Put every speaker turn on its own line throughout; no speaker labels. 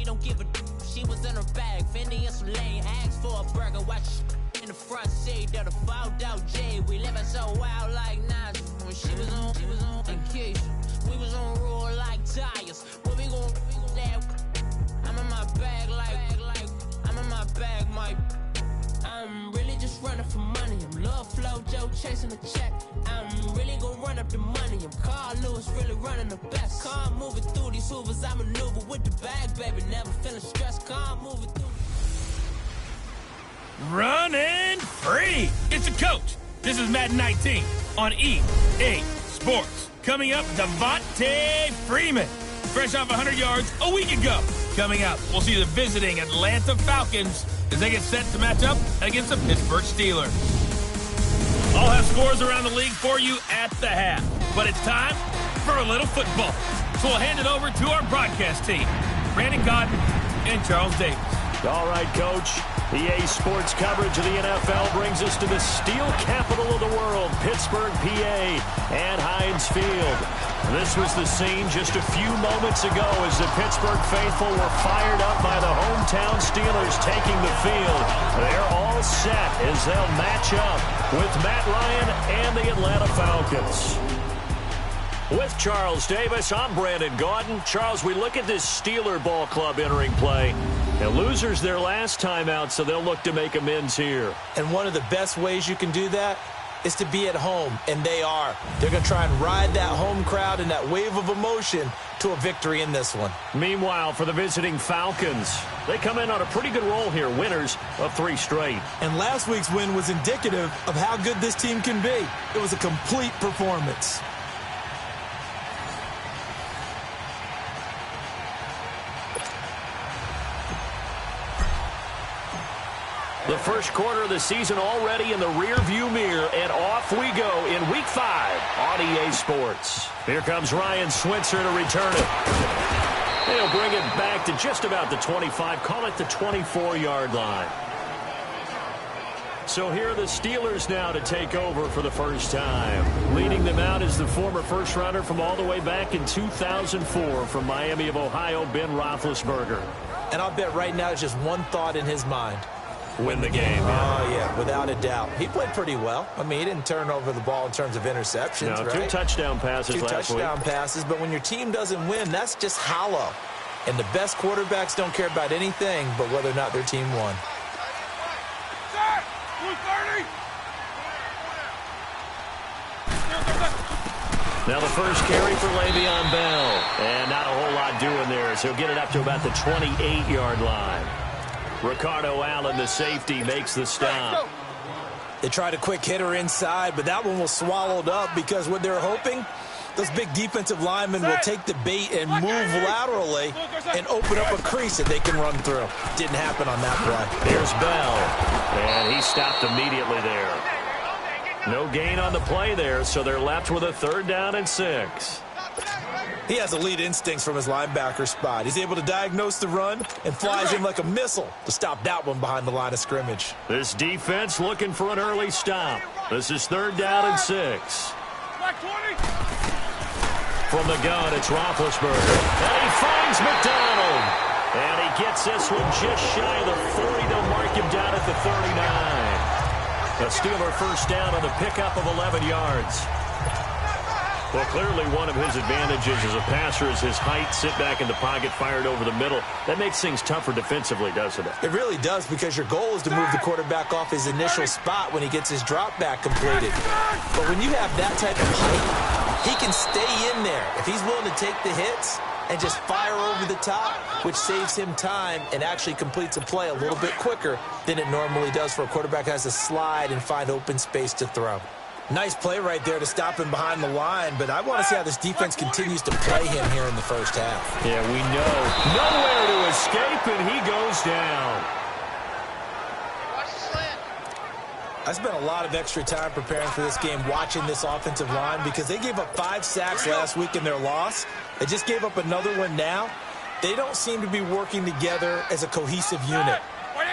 don't give a she was in her bag, Fendi and some lane, asked for a burger, watch in the front seat of the fouled out J. We living so wild like Nas. When she was on vacation, we was on roll like tires. What we gon' that? I'm in my bag like I'm in my bag, Mike. I'm really just running for money. I'm Love Flow Joe chasing the check. I'm really gonna run up the money. I'm Carl Lewis, really running the best. Car moving through these hoovers, I maneuver with the bag, baby. Never feeling stressed. Car moving through.
Running free. It's a coach. This is Madden 19 on EA Sports. Coming up, Devontae Freeman, fresh off 100 yards a week ago. Coming up, we'll see the visiting Atlanta Falcons as they get set to match up against the Pittsburgh Steelers. I'll have scores around the league for you at the half, but it's time for a little football. So we'll hand it over to our broadcast team, Brandon Cotton and Charles Davis.
All right, Coach. EA Sports coverage of the NFL brings us to the steel capital of the world, Pittsburgh, PA, and Heinz Field. This was the scene just a few moments ago as the Pittsburgh faithful were fired up by the hometown Steelers taking the field. They're all set as they'll match up with Matt Ryan and the Atlanta Falcons. With Charles Davis, I'm Brandon Gaudin. Charles, we look at this Steeler ball club entering play. And losers their last time out, so they'll look to make amends here.
And one of the best ways you can do that is to be at home, and they are. They're going to try and ride that home crowd and that wave of emotion to a victory in this one.
Meanwhile, for the visiting Falcons, they come in on a pretty good roll here, winners of 3 straight.
And last week's win was indicative of how good this team can be. It was a complete performance.
The first quarter of the season already in the rearview mirror, and off we go in Week 5 on EA Sports. Here comes Ryan Switzer to return it. They'll bring it back to just about the 25, call it the 24-yard line. So here are the Steelers now to take over for the first time. Leading them out is the former first-rounder from all the way back in 2004 from Miami of Ohio, Ben Roethlisberger.
And I'll bet right now it's just one thought in his mind.
Win the game.
Oh, yeah, without a doubt. He played pretty well. I mean, he didn't turn over the ball in terms of interceptions,
no,
right?
2 touchdown passes last week.
2 touchdown passes, but when your team doesn't win, that's just hollow. And the best quarterbacks don't care about anything but whether or not their team won.
Now the first carry for Le'Veon Bell. And not a whole lot doing there, so he'll get it up to about the 28-yard line. Ricardo Allen, the safety, makes the stop.
They tried a quick hitter inside, but that one was swallowed up because what they're hoping, those big defensive linemen will take the bait and move laterally and open up a crease that they can run through. Didn't happen on that play.
Here's Bell, and he stopped immediately there. No gain on the play there, so they're left with a 3rd down and 6.
He has elite instincts from his linebacker spot. He's able to diagnose the run and flies in like a missile to stop that one behind the line of scrimmage.
This defense looking for an early stop. This is 3rd down and 6. From the gun, it's Roethlisberger. And he finds McDonald. And he gets this one just shy of the 40. They'll mark him down at the 39. A Steeler first down on the pickup of 11 yards. Well, clearly one of his advantages as a passer is his height, sit back in the pocket, fired over the middle. That makes things tougher defensively, doesn't it?
It really does, because your goal is to move the quarterback off his initial spot when he gets his drop back completed. But when you have that type of height, he can stay in there if he's willing to take the hits and just fire over the top, which saves him time and actually completes a play a little bit quicker than it normally does for a quarterback who has to slide and find open space to throw. Nice play right there to stop him behind the line, but I want to see how this defense continues to play him here in the first half.
Yeah, we know. Nowhere to escape, and he goes down.
I spent a lot of extra time preparing for this game, watching this offensive line, because they gave up 5 sacks last week in their loss. They just gave up another one now. They don't seem to be working together as a cohesive unit.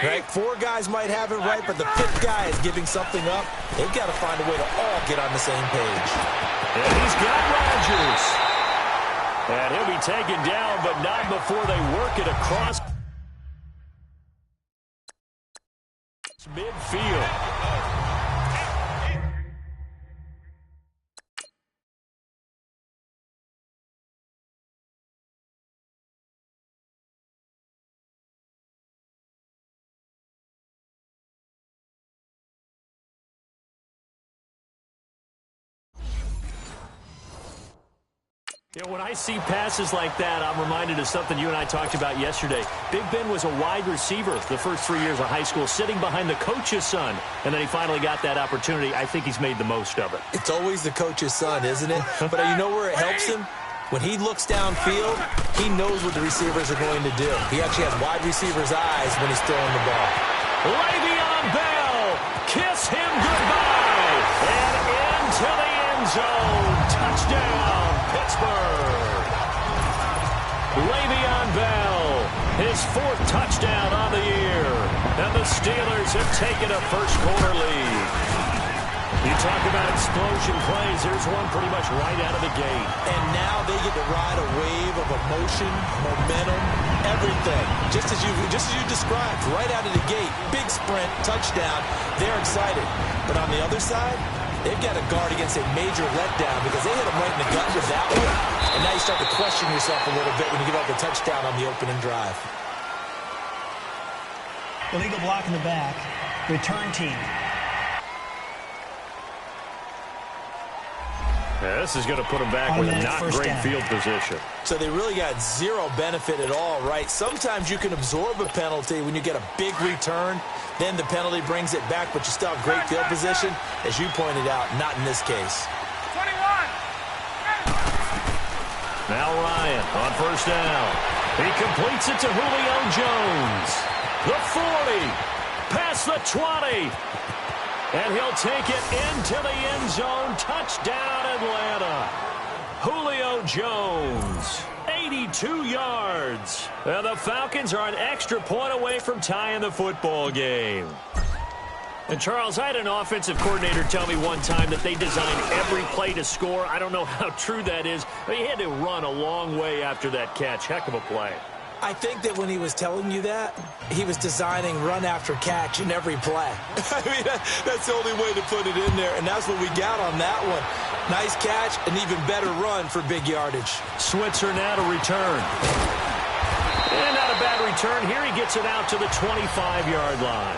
Right? 4 guys might have it right, but the 5th guy is giving something up. They've got to find a way to all get on the same page.
And he's got Rodgers. And he'll be taken down, but not before they work it across. Midfield. You know, when I see passes like that, I'm reminded of something you and I talked about yesterday. Big Ben was a wide receiver the first 3 years of high school, sitting behind the coach's son, and then he finally got that opportunity. I think he's made the most of it.
It's always the coach's son, isn't it? But you know where it helps him? When he looks downfield, he knows what the receivers are going to do. He actually has wide receivers' eyes when he's throwing the ball.
Le'Veon Bell, kiss him goodbye, and into the end zone. Touchdown, Pittsburgh. Le'Veon Bell, his 4th touchdown on the year, and the Steelers have taken a first-quarter lead. You talk about explosion plays. Here's one pretty much right out of the gate.
And now they get to ride a wave of emotion, momentum, everything. Just as you described, right out of the gate. Big sprint, touchdown. They're excited. But on the other side, they've got to guard against a major letdown because they hit them right in the gut with that one. And now you start to question yourself a little bit when you give up the touchdown on the opening drive.
Illegal block in the back. Return team.
Yeah, this is going to put them back with not great field position.
So they really got zero benefit at all, right? Sometimes you can absorb a penalty when you get a big return. Then the penalty brings it back, but you still have great field position. As you pointed out, not in this case.
21.
Now Ryan on first down. He completes it to Julio Jones. The 40. Past the 20. And he'll take it into the end zone. Touchdown, Atlanta. Julio Jones, 82 yards. And the Falcons are an extra point away from tying the football game. And, Charles, I had an offensive coordinator tell me one time that they designed every play to score. I don't know how true that is, but he had to run a long way after that catch. Heck of a play.
I think that when he was telling you that, he was designing run after catch in every play. I mean, that's the only way to put it in there, and that's what we got on that one. Nice catch, an even better run for big yardage.
Switzer now to return. And not a bad return. Here he gets it out to the 25-yard line.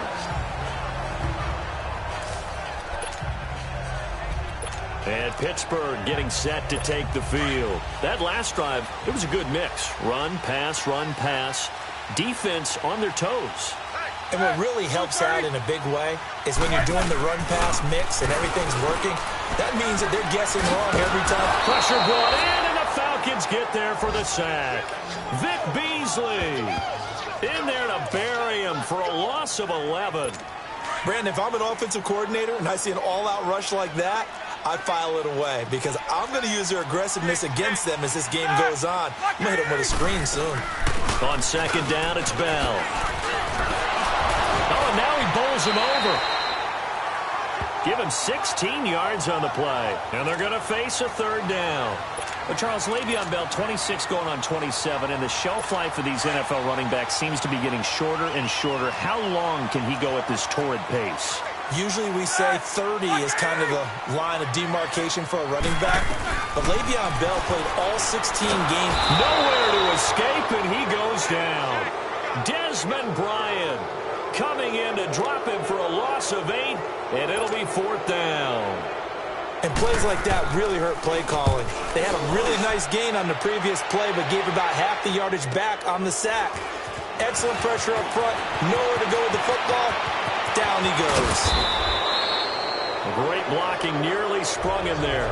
And Pittsburgh getting set to take the field. That last drive, it was a good mix. Run, pass, defense on their toes.
And what really helps out in a big way is when you're doing the run-pass mix and everything's working, that means that they're guessing wrong every time.
Pressure brought in, and the Falcons get there for the sack. Vic Beasley in there to bury him for a loss of 11.
Brandon, if I'm an offensive coordinator and I see an all-out rush like that, I file it away because I'm going to use their aggressiveness against them as this game goes on. I'm going to hit them with a screen soon.
On second down, it's Bell. Oh, and now he bowls him over. Give him 16 yards on the play. And they're going to face a third down. But Charles, Le'Veon Bell, 26 going on 27, and the shelf life of these NFL running backs seems to be getting shorter and shorter. How long can he go at this torrid pace?
Usually we say 30 is kind of the line of demarcation for a running back. But Le'Veon Bell played all 16 games.
Nowhere to escape, and he goes down. Desmond Bryant coming in to drop him for a loss of 8, and it'll be 4th down.
And plays like that really hurt play calling. They had a really nice gain on the previous play, but gave about half the yardage back on the sack. Excellent pressure up front. Nowhere to go with the football. Down he goes.
Great blocking, nearly sprung him there.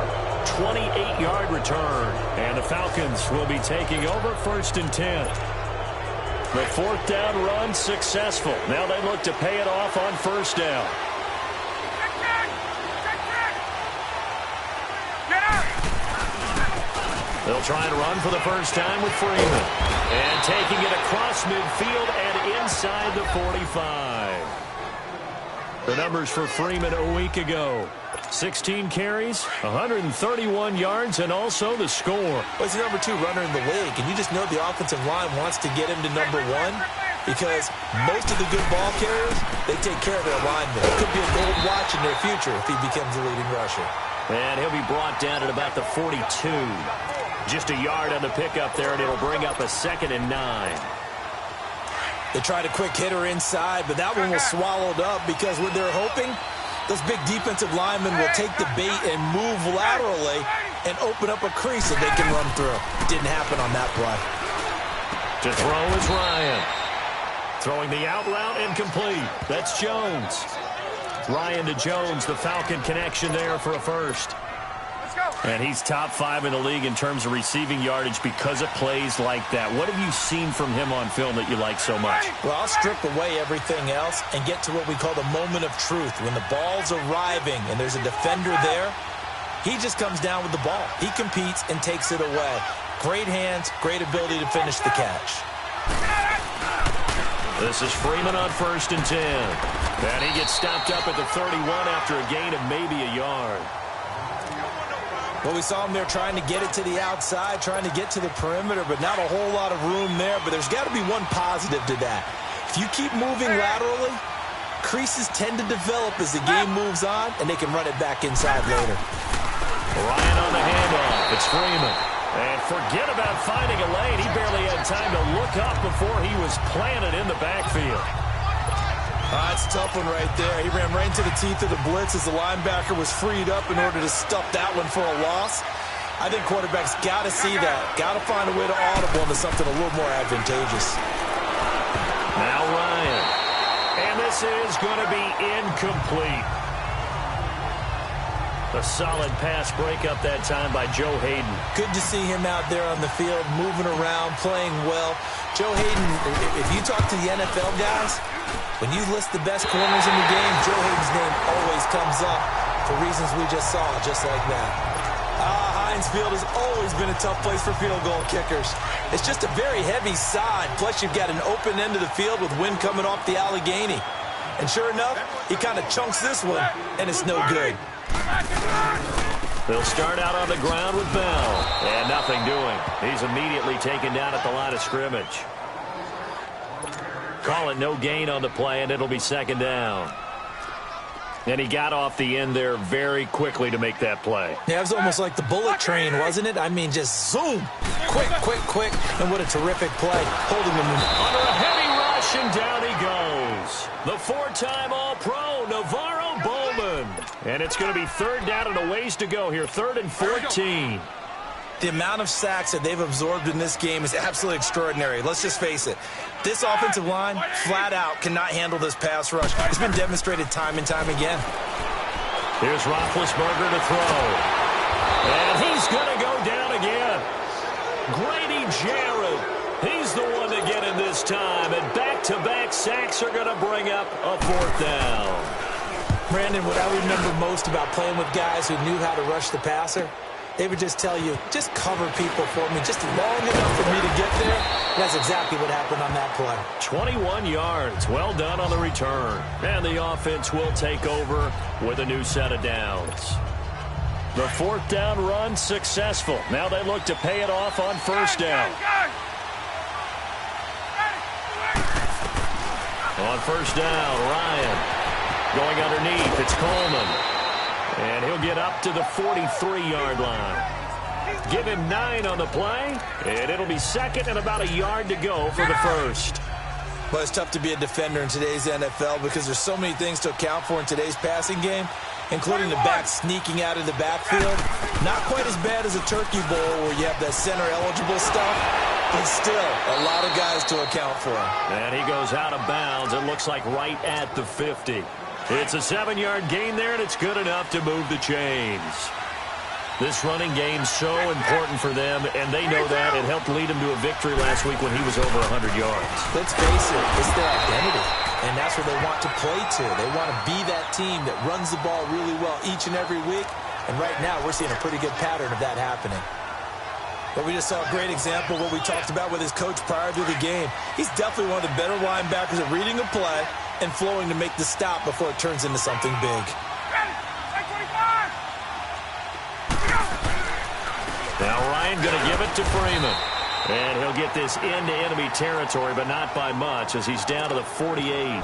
28-yard return. And the Falcons will be taking over 1st and 10. The 4th down run successful. Now they look to pay it off on 1st down. They'll try and run for the first time with Freeman. And taking it across midfield and inside the 45. The numbers for Freeman a week ago. 16 carries, 131 yards, and also the score.
Well, he's the #2 runner in the league, and you just know the offensive line wants to get him to #1. because most of the good ball carriers, they take care of their linemen. It could be a gold watch in their future if he becomes a leading rusher.
And he'll be brought down at about the 42. Just a yard on the pickup there, and it'll bring up a 2nd and 9.
They tried a quick hitter inside, but that one was swallowed up because what they're hoping, those big defensive linemen will take the bait and move laterally and open up a crease that they can run through. Didn't happen on that play.
To throw is Ryan. Throwing the out route incomplete. That's Jones. Ryan to Jones, the Falcon connection there for a first. And he's top 5 in the league in terms of receiving yardage because of plays like that. What have you seen from him on film that you like so much?
Well, I'll strip away everything else and get to what we call the moment of truth. When the ball's arriving and there's a defender there, he just comes down with the ball. He competes and takes it away. Great hands, great ability to finish the catch.
This is Freeman on 1st and 10. And he gets stopped up at the 31 after a gain of maybe a yard.
Well, we saw him there trying to get it to the outside, trying to get to the perimeter, but not a whole lot of room there. But there's got to be one positive to that. If you keep moving laterally, creases tend to develop as the game moves on, and they can run it back inside later.
Ryan on the handoff. It's Freeman. And forget about finding a lane. He barely had time to look up before he was planted in the backfield.
That's a tough one right there. He ran right into the teeth of the blitz as the linebacker was freed up in order to stuff that one for a loss. I think quarterbacks got to see that. Got to find a way to audible into something a little more advantageous.
Now Ryan. And this is going to be incomplete. A solid pass breakup that time by Joe Hayden.
Good to see him out there on the field, moving around, playing well. Joe Hayden, if you talk to the NFL guys, when you list the best corners in the game, Joe Hayden's name always comes up for reasons we just saw, just like that. Heinz Field has always been a tough place for field goal kickers. It's just a very heavy side, plus you've got an open end of the field with wind coming off the Allegheny. And sure enough, he kind of chunks this one, and it's no good.
They'll start out on the ground with Bell. And nothing doing. He's immediately taken down at the line of scrimmage. Call it no gain on the play, and it'll be 2nd down. And he got off the end there very quickly to make that play.
Yeah, it was almost like the bullet train, wasn't it? I mean, just zoom. Quick, quick, quick. And what a terrific play. Holding him
under a heavy rush, and down he goes. The 4-time All-Pro, Navarro Bowman. And it's going to be 3rd down and a ways to go here. 3rd and 14.
The amount of sacks that they've absorbed in this game is absolutely extraordinary. Let's just face it. This offensive line, flat out, cannot handle this pass rush. It's been demonstrated time and time again.
Here's Roethlisberger to throw. And he's going to go down again. Grady Jarrett. He's the one to get in this time. And back-to-back sacks are going to bring up a 4th down.
Brandon, what I remember most about playing with guys who knew how to rush the passer, they would just tell you, just cover people for me, just long enough for me to get there. That's exactly what happened on that play.
21 yards. Well done on the return. And the offense will take over with a new set of downs. The 4th down run successful. Now they look to pay it off on 1st down. On 1st down, Ryan. Going underneath, it's Coleman. And he'll get up to the 43-yard line. Give him 9 on the play, and it'll be 2nd and about a yard to go for the 1st.
Well, it's tough to be a defender in today's NFL because there's so many things to account for in today's passing game, including the back sneaking out of the backfield. Not quite as bad as a turkey bowl where you have that center-eligible stuff, but still a lot of guys to account for.
And he goes out of bounds. It looks like right at the 50. It's a 7-yard gain there, and it's good enough to move the chains. This running game's so important for them, and they know that. It helped lead them to a victory last week when he was over 100 yards.
Let's face it, it's their identity, and that's where they want to play to. They want to be that team that runs the ball really well each and every week, and right now we're seeing a pretty good pattern of that happening. But we just saw a great example of what we talked about with his coach prior to the game. He's definitely one of the better linebackers at reading a play and flowing to make the stop before it turns into something big.
Now Ryan going to give it to Freeman. And he'll get this into enemy territory, but not by much, as he's down to the 48.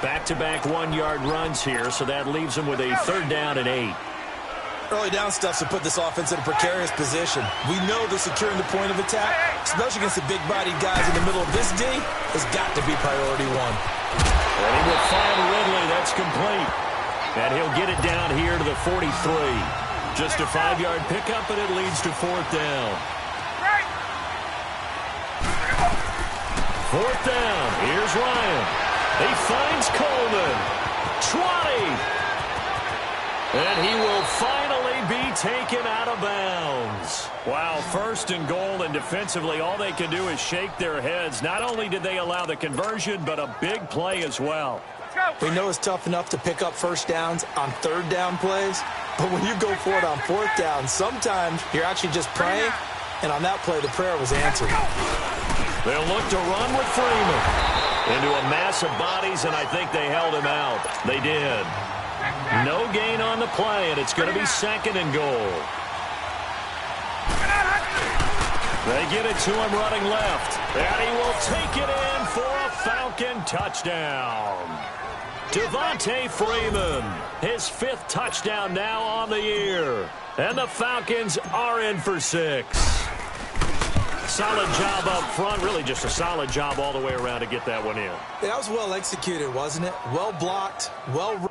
Back-to-back one-yard runs here, so that leaves him with a 3rd down and 8.
Early down stuff to put this offense in a precarious position. We know that securing the point of attack, especially against the big-bodied guys in the middle of this D, has got to be priority one.
And he will find Ridley. That's complete. And he'll get it down here to the 43. Just a 5-yard pickup, and it leads to 4th down. 4th down. Here's Ryan. He finds Coleman. 20. And he will finally be taken out of bounds. Wow, 1st and goal, and defensively all they can do is shake their heads. Not only did they allow the conversion, but a big play as well.
We know it's tough enough to pick up 1st downs on 3rd down plays, but when you go for it on 4th down, sometimes you're actually just praying, and on that play the prayer was answered.
They'll look to run with Freeman into a mass of bodies, and I think they held him out. They did. No gain on the play, and it's going to be 2nd and goal. They get it to him running left, and he will take it in for a Falcon touchdown. Devontae Freeman, his 5th touchdown now on the year, and the Falcons are in for 6. Solid job up front, really just a solid job all the way around to get that one in.
Yeah, that was well executed, wasn't it? Well blocked, well.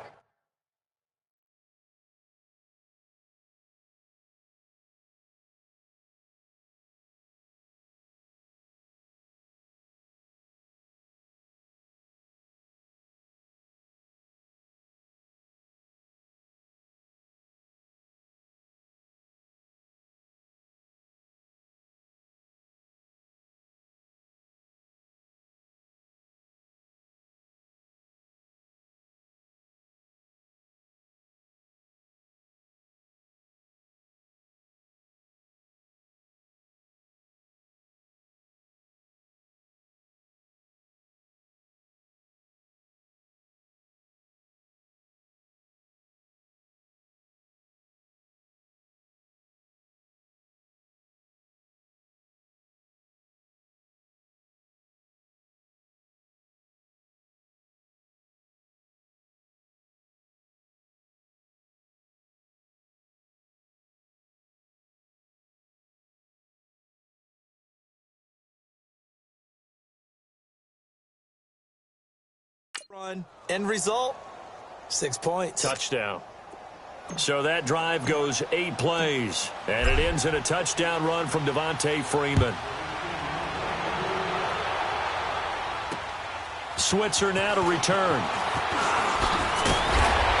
Run. End result, 6 points.
Touchdown. So that drive goes 8 plays, and it ends in a touchdown run from Devontae Freeman. Switzer now to return.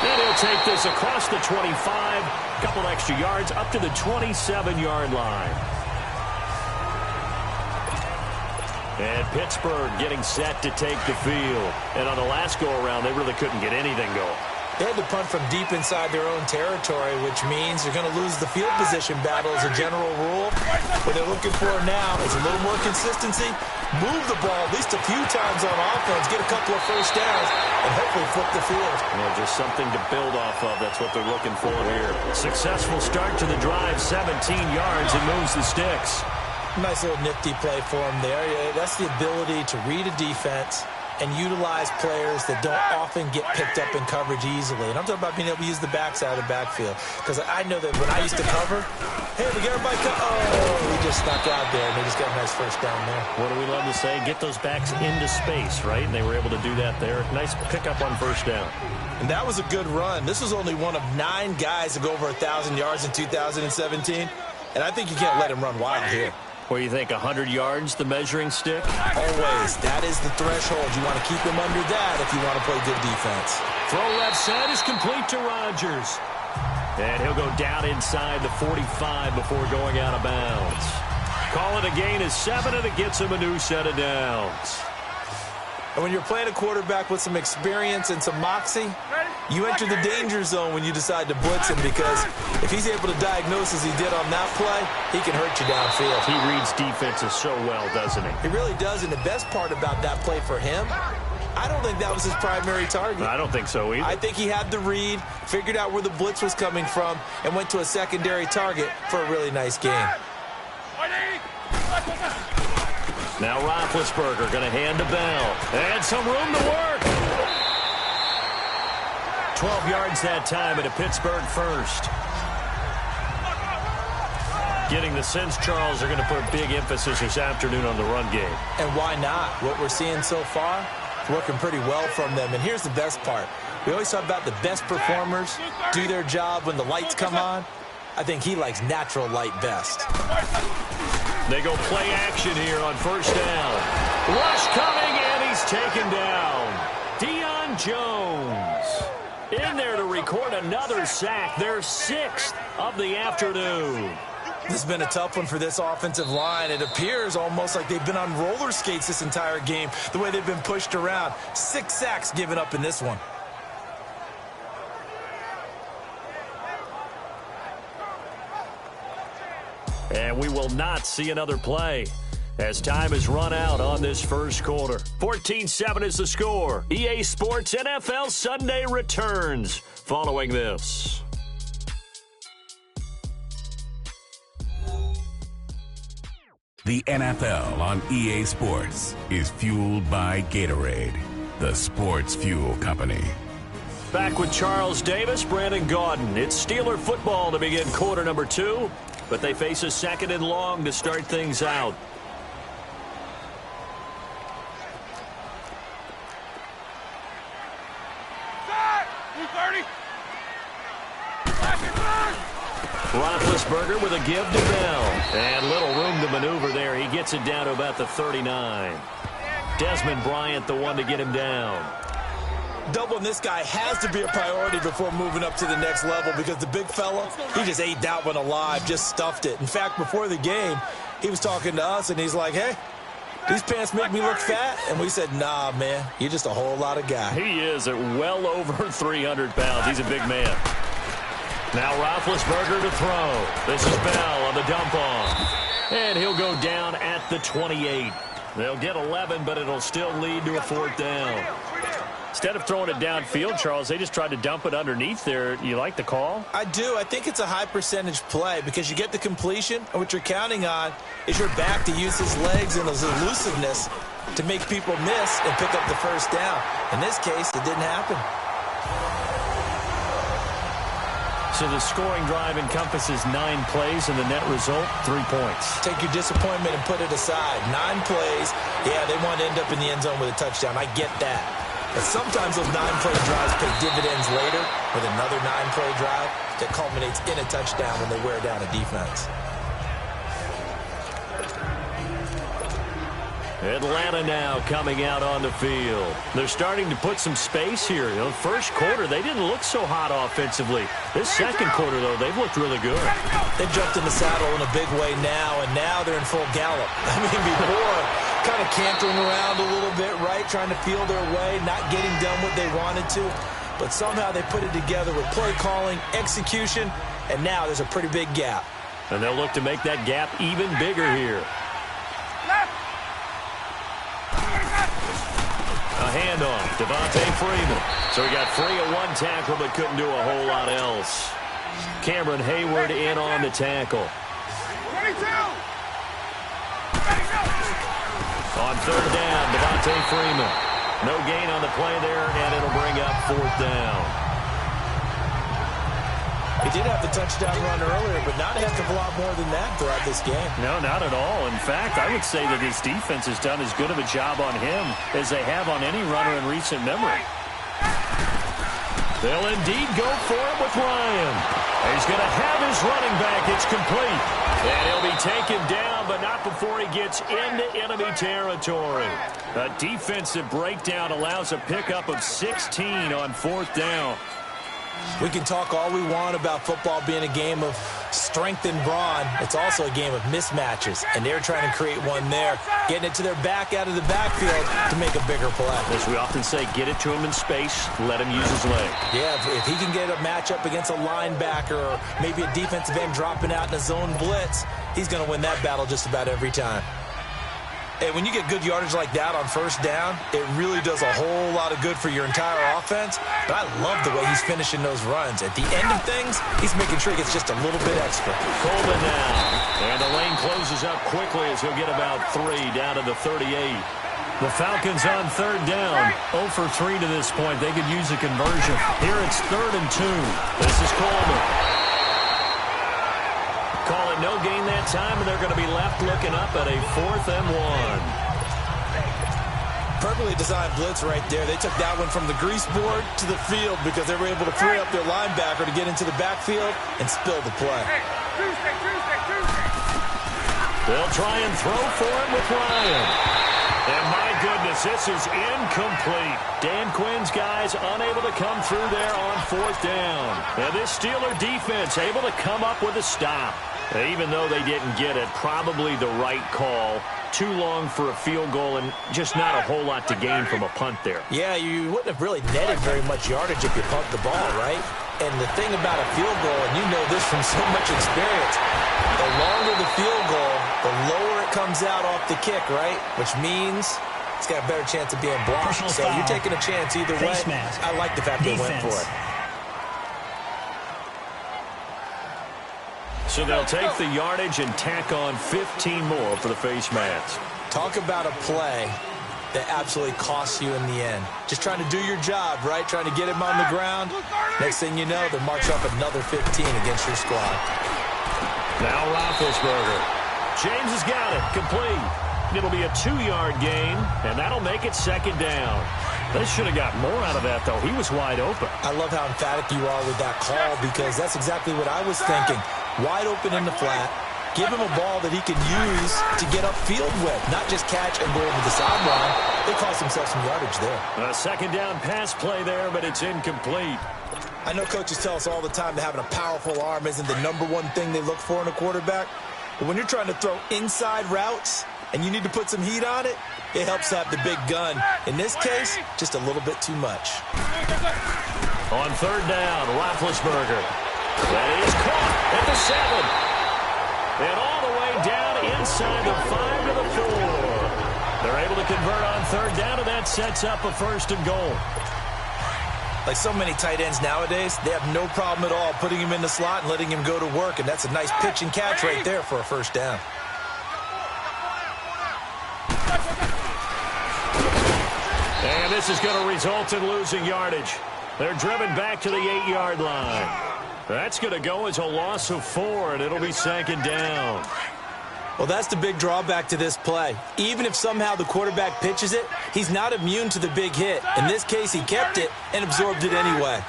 And he'll take this across the 25, a couple extra yards, up to the 27-yard line. And Pittsburgh getting set to take the field. And on the last go-around, they really couldn't get anything going.
They had to punt from deep inside their own territory, which means they're going to lose the field position battle as a general rule. What they're looking for now is a little more consistency, move the ball at least a few times on offense, get a couple of 1st downs, and hopefully flip the field.
Well, just something to build off of. That's what they're looking for here. Successful start to the drive, 17 yards, and moves the sticks.
Nice little nifty play for him there. That's the ability to read a defense and utilize players that don't often get picked up in coverage easily. And I'm talking about being able to use the backside of the backfield. Because I know that when I used to cover, hey, we get everybody we just snuck out there, and they just got a nice 1st down there.
What do we love to say? Get those backs into space, right? And they were able to do that there. Nice pickup on 1st down.
And that was a good run. This was only one of 9 guys to go over 1,000 yards in 2017. And I think you can't let him run wild here.
What do you think, 100 yards, the measuring stick?
Always. That is the threshold. You want to keep him under that if you want to play good defense.
Throw left side is complete to Rodgers. And he'll go down inside the 45 before going out of bounds. Call it a gain of 7, and it gets him a new set of downs.
And when you're playing a quarterback with some experience and some moxie, you enter the danger zone when you decide to blitz him, because if he's able to diagnose as he did on that play, he can hurt you downfield.
He reads defenses so well, doesn't he?
He really does, and the best part about that play for him, I don't think that was his primary target.
I don't think so either.
I think he had the read, figured out where the blitz was coming from, and went to a secondary target for a really nice game.
Now Roethlisberger going to hand to Bell. And some room to work. 12 yards that time and a Pittsburgh first. Getting the sense, Charles, are going to put big emphasis this afternoon on the run game.
And why not? What we're seeing so far, it's working pretty well from them. And here's the best part. We always talk about the best performers do their job when the lights come on. I think he likes natural light best.
They go play action here on first down. Rush coming, and he's taken down. Deion Jones in there to record another sack. Their 6th of the afternoon.
This has been a tough one for this offensive line. It appears almost like they've been on roller skates this entire game, the way they've been pushed around. 6 sacks given up in this one.
And we will not see another play as time has run out on this first quarter. 14-7 is the score. EA Sports NFL Sunday returns following this.
The NFL on EA Sports is fueled by Gatorade, the sports fuel company.
Back with Charles Davis, Brandon Gaudin. It's Steeler football to begin quarter number 2, but they face a 2nd and long to start things out. Roethlisberger with a give to Bell. And little room to maneuver there. He gets it down to about the 39. Desmond Bryant, the one to get him down.
Doubling this guy has to be a priority before moving up to the next level because the big fella, he just ate that one alive, just stuffed it. In fact, before the game, he was talking to us, and he's like, hey, these pants make me look fat? And we said, nah, man, you're just a whole lot of guy.
He is at well over 300 pounds. He's a big man. Now Roethlisberger to throw. This is Bell on the dump off. And he'll go down at the 28. They'll get 11, but it'll still lead to a 4th down. Instead of throwing it downfield, Charles, they just tried to dump it underneath there. You like the call?
I do. I think it's a high percentage play because you get the completion, and what you're counting on is your back to use his legs and his elusiveness to make people miss and pick up the first down. In this case, it didn't happen.
So the scoring drive encompasses 9 plays, and the net result, 3 points.
Take your disappointment and put it aside. 9 plays. Yeah, they want to end up in the end zone with a touchdown. I get that. But sometimes those 9-play drives pay dividends later with another 9-play drive that culminates in a touchdown when they wear down a defense.
Atlanta now coming out on the field. They're starting to put some space here. You know, first quarter, they didn't look so hot offensively. This second quarter, though, they've looked really good.
They jumped in the saddle in a big way now, and now they're in full gallop. I mean, before, kind of cantering around a little bit, right, trying to feel their way, not getting done what they wanted to. But somehow they put it together with play calling, execution, and now there's a pretty big gap.
And they'll look to make that gap even bigger here. A handoff, Devontae Freeman. So he got free of one tackle but couldn't do a whole lot else. Cameron Hayward in on the tackle.
22.
On 3rd down, Devontae Freeman. No gain on the play there, and it'll bring up 4th down.
He did have the touchdown run earlier, but not a heck of a lot more than that throughout this game.
No, not at all. In fact, I would say that his defense has done as good of a job on him as they have on any runner in recent memory. They'll indeed go for it with Ryan. He's going to have his running back. It's complete. And he'll be taken down, but not before he gets into enemy territory. A defensive breakdown allows a pickup of 16 on 4th down.
We can talk all we want about football being a game of strength and brawn. It's also a game of mismatches, and they're trying to create one there, getting it to their back out of the backfield to make a bigger play.
As we often say, get it to him in space, let him use his leg.
Yeah, if he can get a matchup against a linebacker or maybe a defensive end dropping out in a zone blitz, he's going to win that battle just about every time. And when you get good yardage like that on first down, it really does a whole lot of good for your entire offense. But I love the way he's finishing those runs. At the end of things, he's making sure he gets just a little bit extra.
Coleman now. And the lane closes up quickly as he'll get about 3 down to the 38. The Falcons on third down. 0 for 3 to this point. They could use a conversion. Here it's 3rd and 2. This is Coleman. Call it no gain that time, and they're going to be left looking up at a 4th and 1.
Perfectly designed blitz right there. They took that one from the grease board to the field because they were able to free up their linebacker to get into the backfield and spill the play.
They'll try and throw for him with Ryan. And my goodness, this is incomplete. Dan Quinn's guys unable to come through there on 4th down. And this Steeler defense able to come up with a stop. Even though they didn't get it, probably the right call. Too long for a field goal and just not a whole lot to gain from a punt there.
Yeah, you wouldn't have really netted very much yardage if you pumped the ball, right? And the thing about a field goal, and you know this from so much experience, the longer the field goal, the lower it comes out off the kick, right? Which means it's got a better chance of being blocked. So you're taking a chance either way. I like the fact they went for it.
So they'll take the yardage and tack on 15 more for the face mask.
Talk about a play that absolutely costs you in the end. Just trying to do your job, right? Trying to get him on the ground. Next thing you know, they march up another 15 against your squad.
Now Roethlisberger. James has got it. Complete. It'll be a 2-yard gain, and that'll make it 2nd down. They should have got more out of that, though. He was wide open.
I love how emphatic you are with that call because that's exactly what I was thinking. Wide open in the flat. Give him a ball that he can use to get upfield with, not just catch and go over the sideline. They cost themselves some yardage there.
A 2nd down pass play there, but it's incomplete.
I know coaches tell us all the time that having a powerful arm isn't the #1 thing they look for in a quarterback. But when you're trying to throw inside routes and you need to put some heat on it, it helps to have the big gun. In this case, just a little bit too much.
On 3rd down, Roethlisberger. That is caught at the 7. And all the way down inside the 5 to the 4. They're able to convert on 3rd down, and that sets up a 1st and goal.
Like so many tight ends nowadays, they have no problem at all putting him in the slot and letting him go to work, and that's a nice pitch and catch right there for a 1st down.
And this is going to result in losing yardage. They're driven back to the 8-yard line. That's going to go as a loss of 4, and it'll be 2nd down.
Well, that's the big drawback to this play. Even if somehow the quarterback pitches it, he's not immune to the big hit. In this case, he kept it and absorbed it anyway.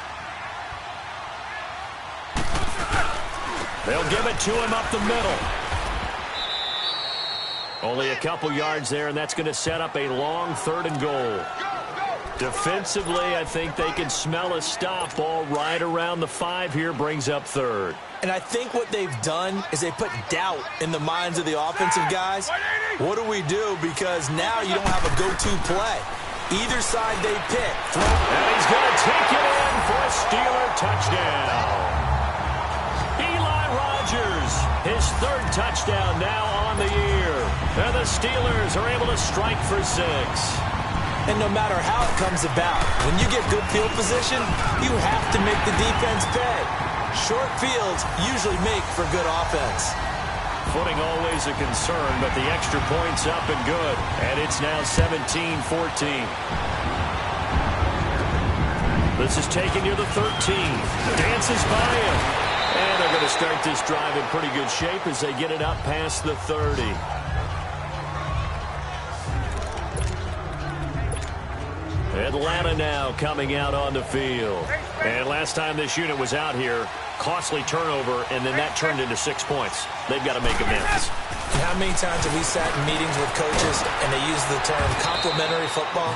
They'll give it to him up the middle. Only a couple yards there, and that's going to set up a long 3rd and goal. Defensively, I think they can smell a stop. Ball right around the 5 here, brings up 3rd.
And I think what they've done is they put doubt in the minds of the offensive guys. What do we do? Because now you don't have a go-to play. Either side they pick.
And he's going to take it in for a Steeler touchdown. Eli Rogers, his 3rd touchdown now on the year. And the Steelers are able to strike for 6.
And no matter how it comes about, when you get good field position, you have to make the defense pay. Short fields usually make for good offense.
Footing always a concern, but the extra point's up and good. And it's now 17-14. This is taken near the 13. Dances by him. And they're going to start this drive in pretty good shape as they get it up past the 30. Atlanta now coming out on the field. And last time this unit was out here, costly turnover, and then that turned into 6 points. They've got to make amends.
And how many times have we sat in meetings with coaches and they use the term complementary football?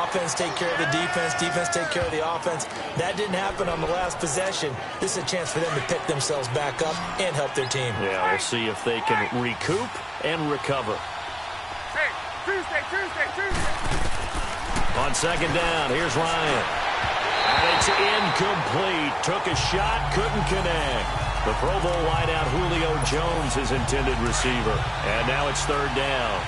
Offense take care of the defense, defense take care of the offense. That didn't happen on the last possession. This is a chance for them to pick themselves back up and help their team.
Yeah, we'll see if they can recoup and recover.
Hey, Tuesday.
On 2nd down, here's Ryan. And it's incomplete. Took a shot, couldn't connect. The Pro Bowl wideout Julio Jones, his intended receiver. And now it's 3rd down.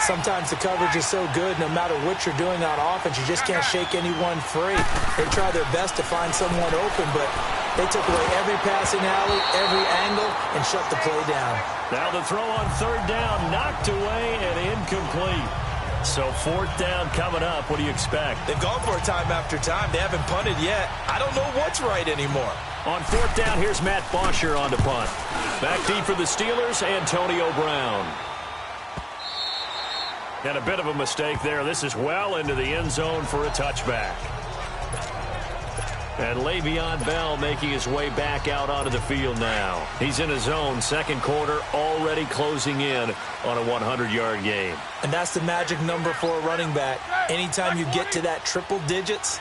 Sometimes the coverage is so good, no matter what you're doing on offense, you just can't shake anyone free. They try their best to find someone open, but they took away every passing alley, every angle, and shut the play down.
Now the throw on third down, knocked away and incomplete. So fourth down coming up. What do you expect?
They've gone for it time after time. They haven't punted yet. I don't know what's right anymore.
On fourth down, here's Matt Bosher on to punt. Back deep for the Steelers, Antonio Brown. And a bit of a mistake there. This is well into the end zone for a touchback. And Le'Veon Bell making his way back out onto the field now. He's in his zone, second quarter, already closing in on a 100-yard game.
And that's the magic number for a running back. Anytime you get to that triple digits,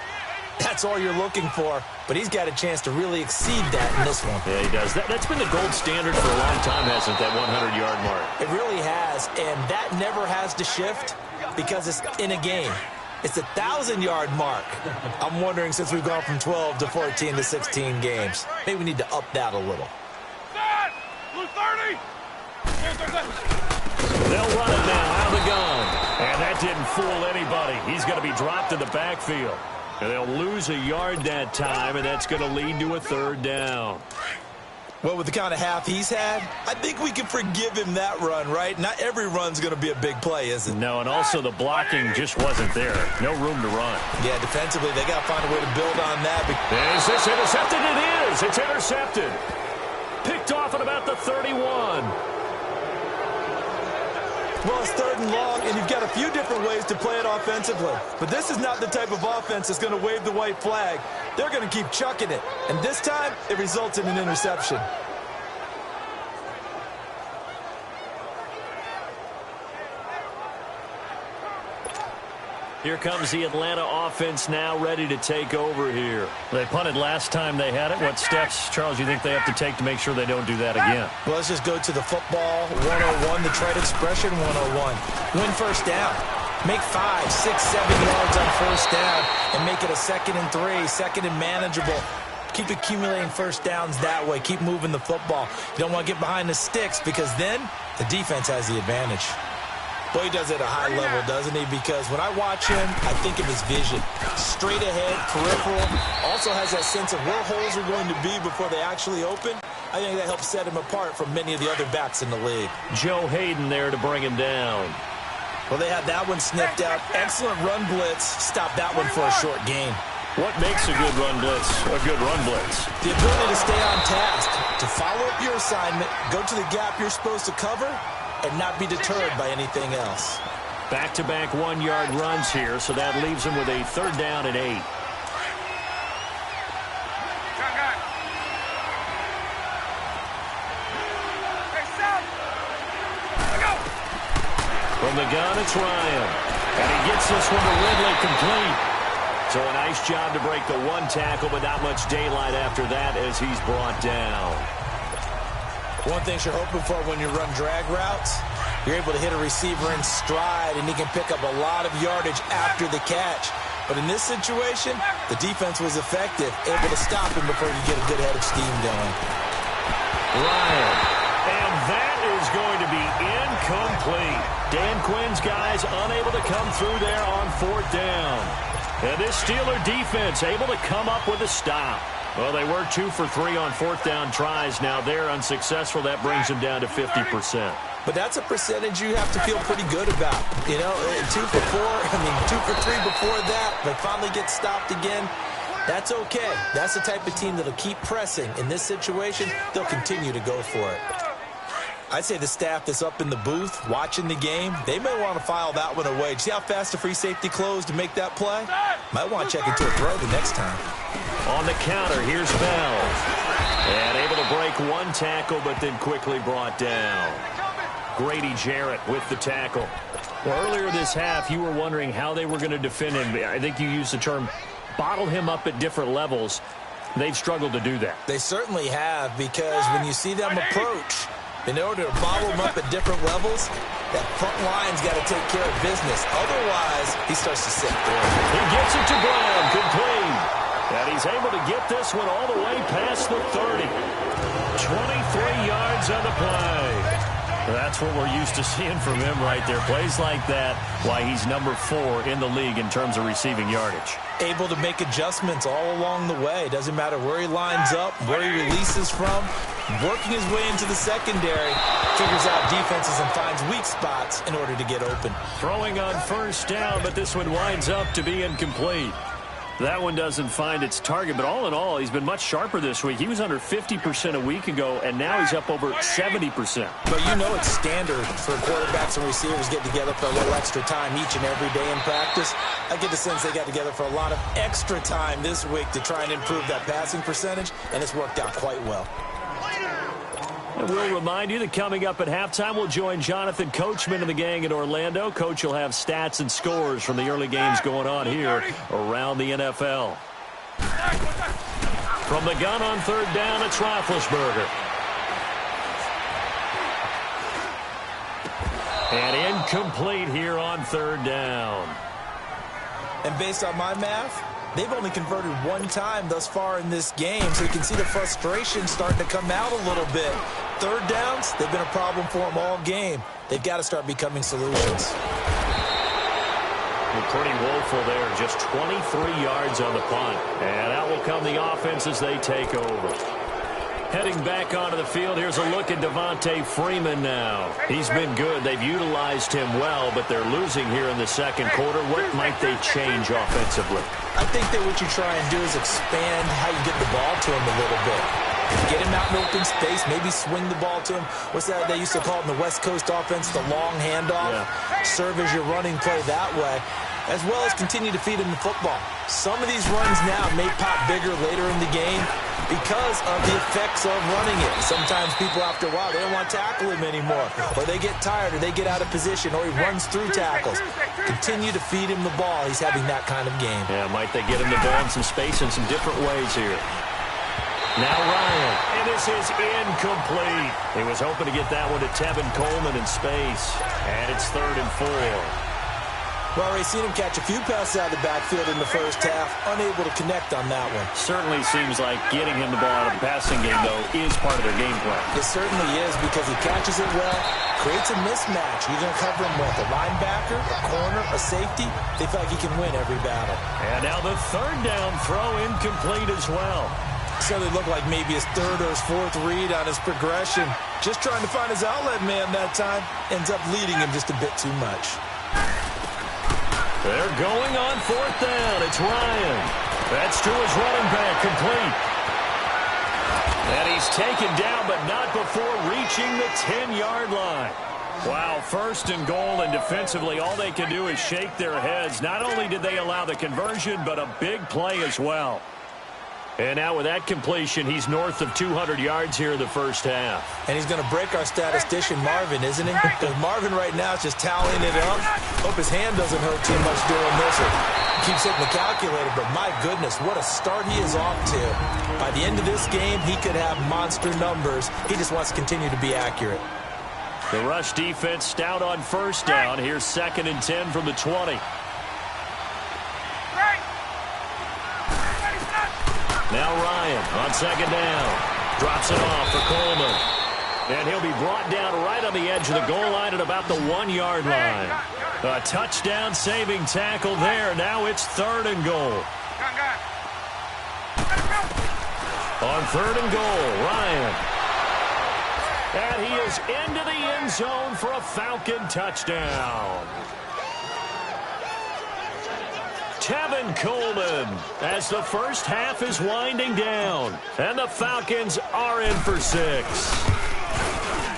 that's all you're looking for. But he's got a chance to really exceed that in this one.
Yeah, he does. That's been the gold standard for a long time, hasn't it, that 100-yard mark?
It really has, and that never has to shift because it's in a game. It's a 1,000-yard mark. I'm wondering, since we've gone from 12 to 14 to 16 games, maybe we need to up that a little.
They'll run it now out of the gun. And that didn't fool anybody. He's going to be dropped in the backfield. And they'll lose a yard that time, and that's going to lead to a third down.
Well, with the kind of half he's had, I think we can forgive him that run, right? Not every run's going to be a big play, is it?
No, and also the blocking just wasn't there. No room to run.
Yeah, defensively, they got to find a way to build on that.
Is this intercepted? It is. It's intercepted. Picked off at about the 31.
Well, it's third and long, and you've got a few different ways to play it offensively. But this is not the type of offense that's going to wave the white flag. They're going to keep chucking it. And this time, it results in an interception.
Here comes the Atlanta offense now ready to take over here. They punted last time they had it. What steps, Charles, you think they have to take to make sure they don't do that again?
Well, let's just go to the football 101, the trade expression 101. Win first down. Make 5, 6, 7 yards on first down and make it a 2nd and 3, second and manageable. Keep accumulating first downs that way. Keep moving the football. You don't want to get behind the sticks because then the defense has the advantage. Boy, he does it at a high level, doesn't he? Because when I watch him, I think of his vision. Straight ahead, peripheral. Also has that sense of where holes are going to be before they actually open. I think that helps set him apart from many of the other backs in the league.
Joe Hayden there to bring him down.
Well, they had that one sniffed out. Excellent run blitz. Stop that one for a short gain.
What makes a good run blitz a good run blitz?
The ability to stay on task, to follow up your assignment, go to the gap you're supposed to cover, and not be deterred by anything else.
Back-to-back 1-yard runs here, so that leaves him with a third down and 8. From the gun, it's Ryan. And he gets this one to Ridley complete. So a nice job to break the one tackle, but not much daylight after that as he's brought down.
One thing you're hoping for when you run drag routes, you're able to hit a receiver in stride, and he can pick up a lot of yardage after the catch. But in this situation, the defense was effective, able to stop him before you get a good head of steam going.
Ryan. And that is going to be incomplete. Dan Quinn's guys unable to come through there on fourth down. And this Steeler defense able to come up with a stop. Well, they were 2 for 3 on fourth down tries. Now they're unsuccessful. That brings them down to 50%.
But that's a percentage you have to feel pretty good about. You know, 2 for 4, 2 for 3 before that. They finally get stopped again. That's okay. That's the type of team that'll keep pressing. In this situation, they'll continue to go for it. I'd say the staff that's up in the booth watching the game, they may want to file that one away. See how fast the free safety closed to make that play? Might want to check into a throw the next time.
On the counter, here's Bell. And able to break one tackle, but then quickly brought down. Grady Jarrett with the tackle. Well, earlier this half, you were wondering how they were going to defend him. I think you used the term bottle him up at different levels. They've struggled to do that.
They certainly have, because when you see them approach, in order to bottle him up at different levels, that front line's got to take care of business. Otherwise, he starts to sit through.
He gets it to Brown, complete. And he's able to get this one all the way past the 30. 23 yards on the play. That's what we're used to seeing from him right there. Plays like that, why he's number 4 in the league in terms of receiving yardage.
Able to make adjustments all along the way. Doesn't matter where he lines up, where he releases from. Working his way into the secondary, figures out defenses and finds weak spots in order to get open.
Throwing on first down, but this one winds up to be incomplete. That one doesn't find its target, but all in all, he's been much sharper this week. He was under 50% a week ago, and now he's up over 70%.
But you know it's standard for quarterbacks and receivers get together for a little extra time each and every day in practice. I get the sense they got together for a lot of extra time this week to try and improve that passing percentage, and it's worked out quite well.
And we'll remind you that coming up at halftime, we'll join Jonathan Coachman and the gang in Orlando. Coach will have stats and scores from the early games going on here around the NFL. From the gun on third down, it's Roethlisberger. And incomplete here on third down.
And based on my math, they've only converted one time thus far in this game, so you can see the frustration starting to come out a little bit. Third downs, they've been a problem for them all game. They've got to start becoming solutions.
Well, pretty woeful there, just 23 yards on the punt. And out will come the offense as they take over. Heading back onto the field, here's a look at Devontae Freeman now. He's been good. They've utilized him well, but they're losing here in the second quarter. What might they change offensively?
I think that what you try and do is expand how you get the ball to him a little bit. Get him out in open space, maybe swing the ball to him. What's that they used to call it in the West Coast offense, the long handoff? Yeah. Serve as your running play that way, as well as continue to feed him the football. Some of these runs now may pop bigger later in the game because of the effects of running it. Sometimes people, after a while, they don't want to tackle him anymore, or they get tired, or they get out of position, or he runs through tackles. Continue to feed him the ball. He's having that kind of game.
Yeah, might they get him the ball in some space in some different ways here. Now Ryan, and this is incomplete. He was hoping to get that one to Tevin Coleman in space, and it's 3rd and 4.
Well, already seen him catch a few passes out of the backfield in the first half, unable to connect on that one.
Certainly seems like getting him the ball out of the passing game, though, is part of their game plan.
It certainly is, because he catches it well, creates a mismatch. You're going to cover him with a linebacker, a corner, a safety. They feel like he can win every battle.
And now the third down throw incomplete as well.
So they look like maybe his third or his fourth read on his progression. Just trying to find his outlet man that time. Ends up leading him just a bit too much.
They're going on fourth down. It's Ryan. That's to his running back, complete. And he's taken down, but not before reaching the 10-yard line. Wow, 1st and goal, and defensively, all they can do is shake their heads. Not only did they allow the conversion, but a big play as well. And now with that completion, he's north of 200 yards here in the first half.
And he's going to break our statistician, Marvin, isn't he? Because Marvin right now is just tallying it up. Hope his hand doesn't hurt too much doing this. He keeps hitting the calculator, but my goodness, what a start he is off to. By the end of this game, he could have monster numbers. He just wants to continue to be accurate.
The rush defense stout on first down. Here's 2nd and 10 from the 20. Now Ryan on 2nd down. Drops it off for Coleman. And he'll be brought down right on the edge of the goal line at about the 1-yard line. A touchdown saving tackle there. Now it's 3rd and goal. On 3rd and goal, Ryan. And he is into the end zone for a Falcon touchdown. Tevin Coleman as the first half is winding down. And the Falcons are in for 6.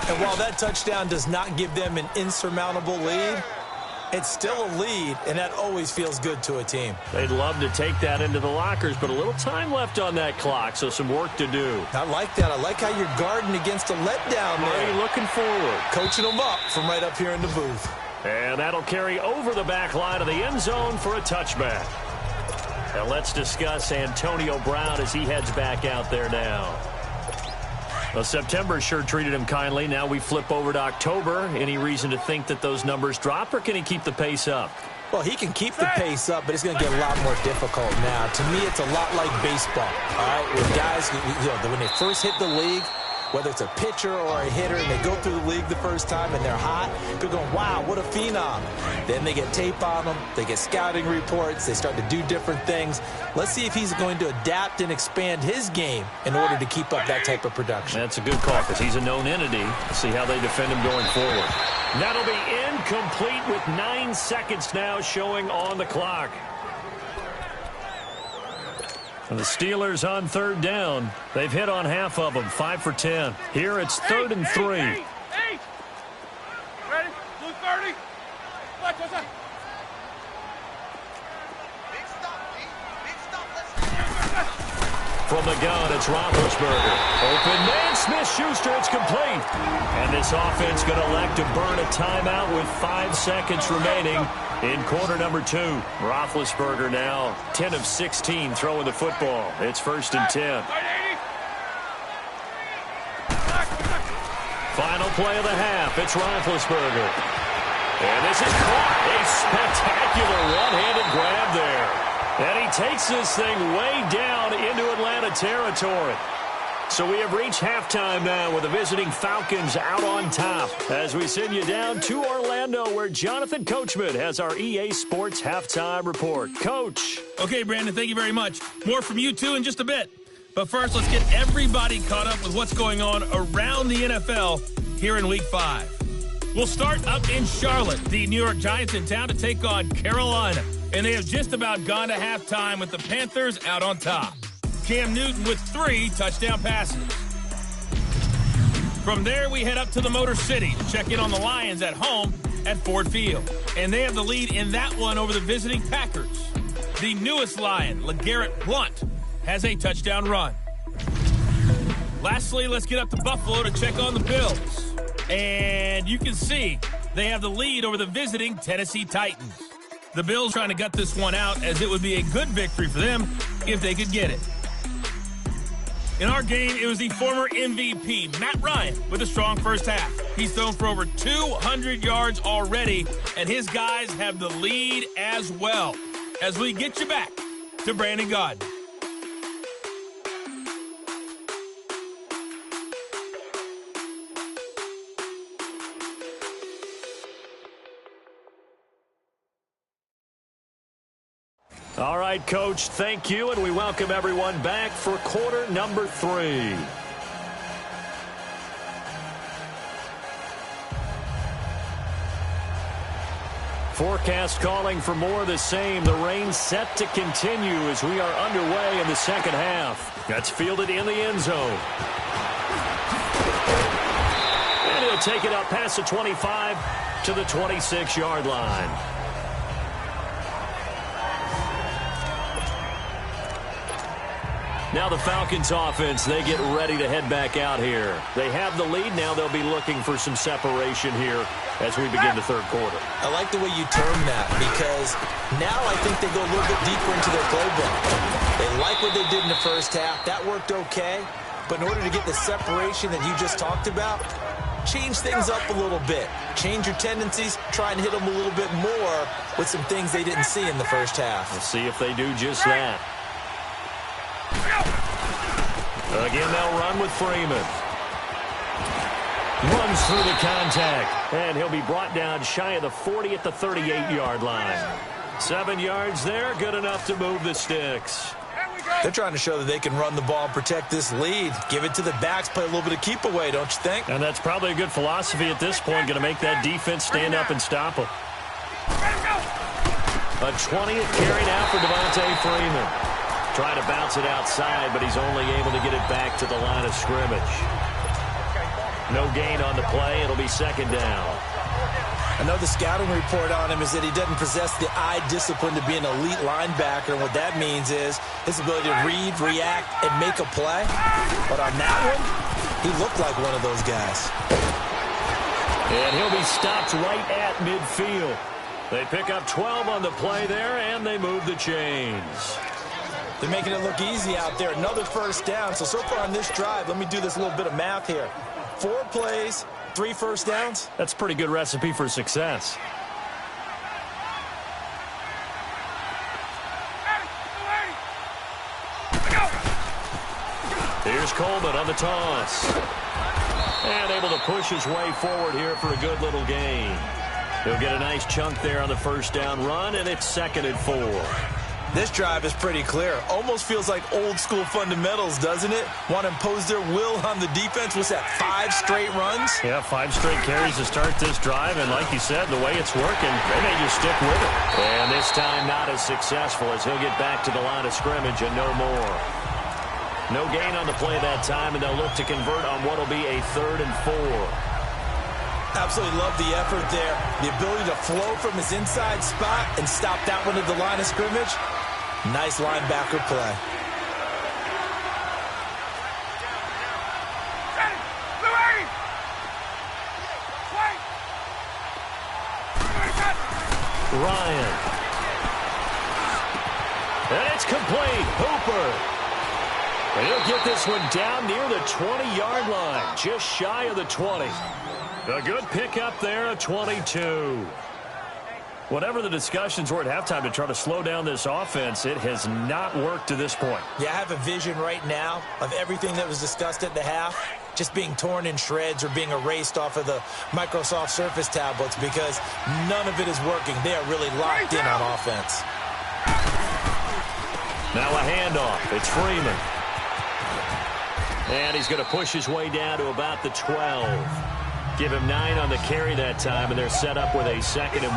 And while that touchdown does not give them an insurmountable lead, it's still a lead, and that always feels good to a team.
They'd love to take that into the lockers, but a little time left on that clock, so some work to do.
I like that. I like how you're guarding against a letdown there.
Already looking forward.
Coaching them up from right up here in the booth.
And that'll carry over the back line of the end zone for a touchback. Now let's discuss Antonio Brown as he heads back out there now. Well, September sure treated him kindly. Now we flip over to October. Any reason to think that those numbers drop, or can he keep the pace up?
Well, he can keep the pace up, but it's going to get a lot more difficult now. To me, it's a lot like baseball, all right? With guys, when they first hit the league, whether it's a pitcher or a hitter, and they go through the league the first time and they're hot, they're going, wow, what a phenom. Then they get tape on them, they get scouting reports, they start to do different things. Let's see if he's going to adapt and expand his game in order to keep up that type of production.
That's a good call because he's a known entity. Let's see how they defend him going forward. That'll be incomplete with 9 seconds now showing on the clock. And the Steelers on third down. They've hit on half of them, 5 for 10. Here it's 3rd and 3.
Ready? Blue 30. Watch out.
From the gun, it's Roethlisberger. Open man, Smith-Schuster, it's complete. And this offense going to elect to burn a timeout with 5 seconds remaining in quarter number 2. Roethlisberger now 10 of 16 throwing the football. It's 1st and 10. Final play of the half. It's Roethlisberger. And this is caught. A spectacular one-handed grab there. And he takes this thing way down into Atlanta territory. So we have reached halftime now with the visiting Falcons out on top as we send you down to Orlando where Jonathan Coachman has our EA Sports halftime report. Coach.
Okay, Brandon, thank you very much. More from you two in just a bit. But first, let's get everybody caught up with what's going on around the NFL here in Week 5. We'll start up in Charlotte. The New York Giants in town to take on Carolina. And they have just about gone to halftime with the Panthers out on top. Cam Newton with 3 touchdown passes. From there, we head up to the Motor City to check in on the Lions at home at Ford Field. And they have the lead in that one over the visiting Packers. The newest Lion, LeGarrette Blount, has a touchdown run. Lastly, let's get up to Buffalo to check on the Bills. And you can see they have the lead over the visiting Tennessee Titans. The Bills trying to gut this one out as it would be a good victory for them if they could get it. In our game, it was the former MVP, Matt Ryan, with a strong first half. He's thrown for over 200 yards already, and his guys have the lead as well. As we get you back to Brandon Gaudin.
All right, Coach, thank you, and we welcome everyone back for quarter number 3. Forecast calling for more of the same. The rain set to continue as we are underway in the second half. That's fielded in the end zone. And he'll take it up past the 25 to the 26-yard line. Now the Falcons offense, they get ready to head back out here. They have the lead. Now they'll be looking for some separation here as we begin the third quarter.
I like the way you term that because now I think they go a little bit deeper into their playbook. They like what they did in the first half. That worked okay. But in order to get the separation that you just talked about, change things up a little bit. Change your tendencies. Try and hit them a little bit more with some things they didn't see in the first half.
We'll see if they do just that. Again, they'll run with Freeman. Runs through the contact. And he'll be brought down shy of the 40 at the 38-yard line. 7 yards there, good enough to move the sticks.
They're trying to show that they can run the ball and protect this lead. Give it to the backs, play a little bit of keep away, don't you think?
And that's probably a good philosophy at this point, going to make that defense stand up and stop them. A 20th carry now for Devontae Freeman. Trying to bounce it outside, but he's only able to get it back to the line of scrimmage. No gain on the play. It'll be second down.
I know the scouting report on him is that he doesn't possess the eye discipline to be an elite linebacker. And what that means is his ability to read, react, and make a play. But on that one, he looked like one of those guys.
And he'll be stopped right at midfield. They pick up 12 on the play there, and they move the chains.
They're making it look easy out there. Another first down. So far on this drive, let me do this little bit of math here. 4 plays, 3 first downs.
That's a pretty good recipe for success. Here's Coleman on the toss. And able to push his way forward here for a good little gain. He'll get a nice chunk there on the first down run, and it's 2nd and 4.
This drive is pretty clear. Almost feels like old school fundamentals, doesn't it? Want to impose their will on the defense. What's that, 5 straight runs?
Yeah, 5 straight carries to start this drive. And like you said, the way it's working, they may just stick with it. And this time not as successful as he'll get back to the line of scrimmage and no more. No gain on the play that time, and they'll look to convert on what will be a 3rd and 4.
Absolutely love the effort there. The ability to flow from his inside spot and stop that one at the line of scrimmage. Nice linebacker play.
Ryan. And it's complete. Hooper. And he'll get this one down near the 20-yard line, just shy of the 20. A good pickup there, a 22. Whatever the discussions were at halftime to try to slow down this offense, it has not worked to this point.
Yeah, I have a vision right now of everything that was discussed at the half just being torn in shreds or being erased off of the Microsoft Surface tablets because none of it is working. They are really locked in on offense.
Now a handoff. It's Freeman. And he's going to push his way down to about the 12. Give him 9 on the carry that time, and they're set up with a 2nd and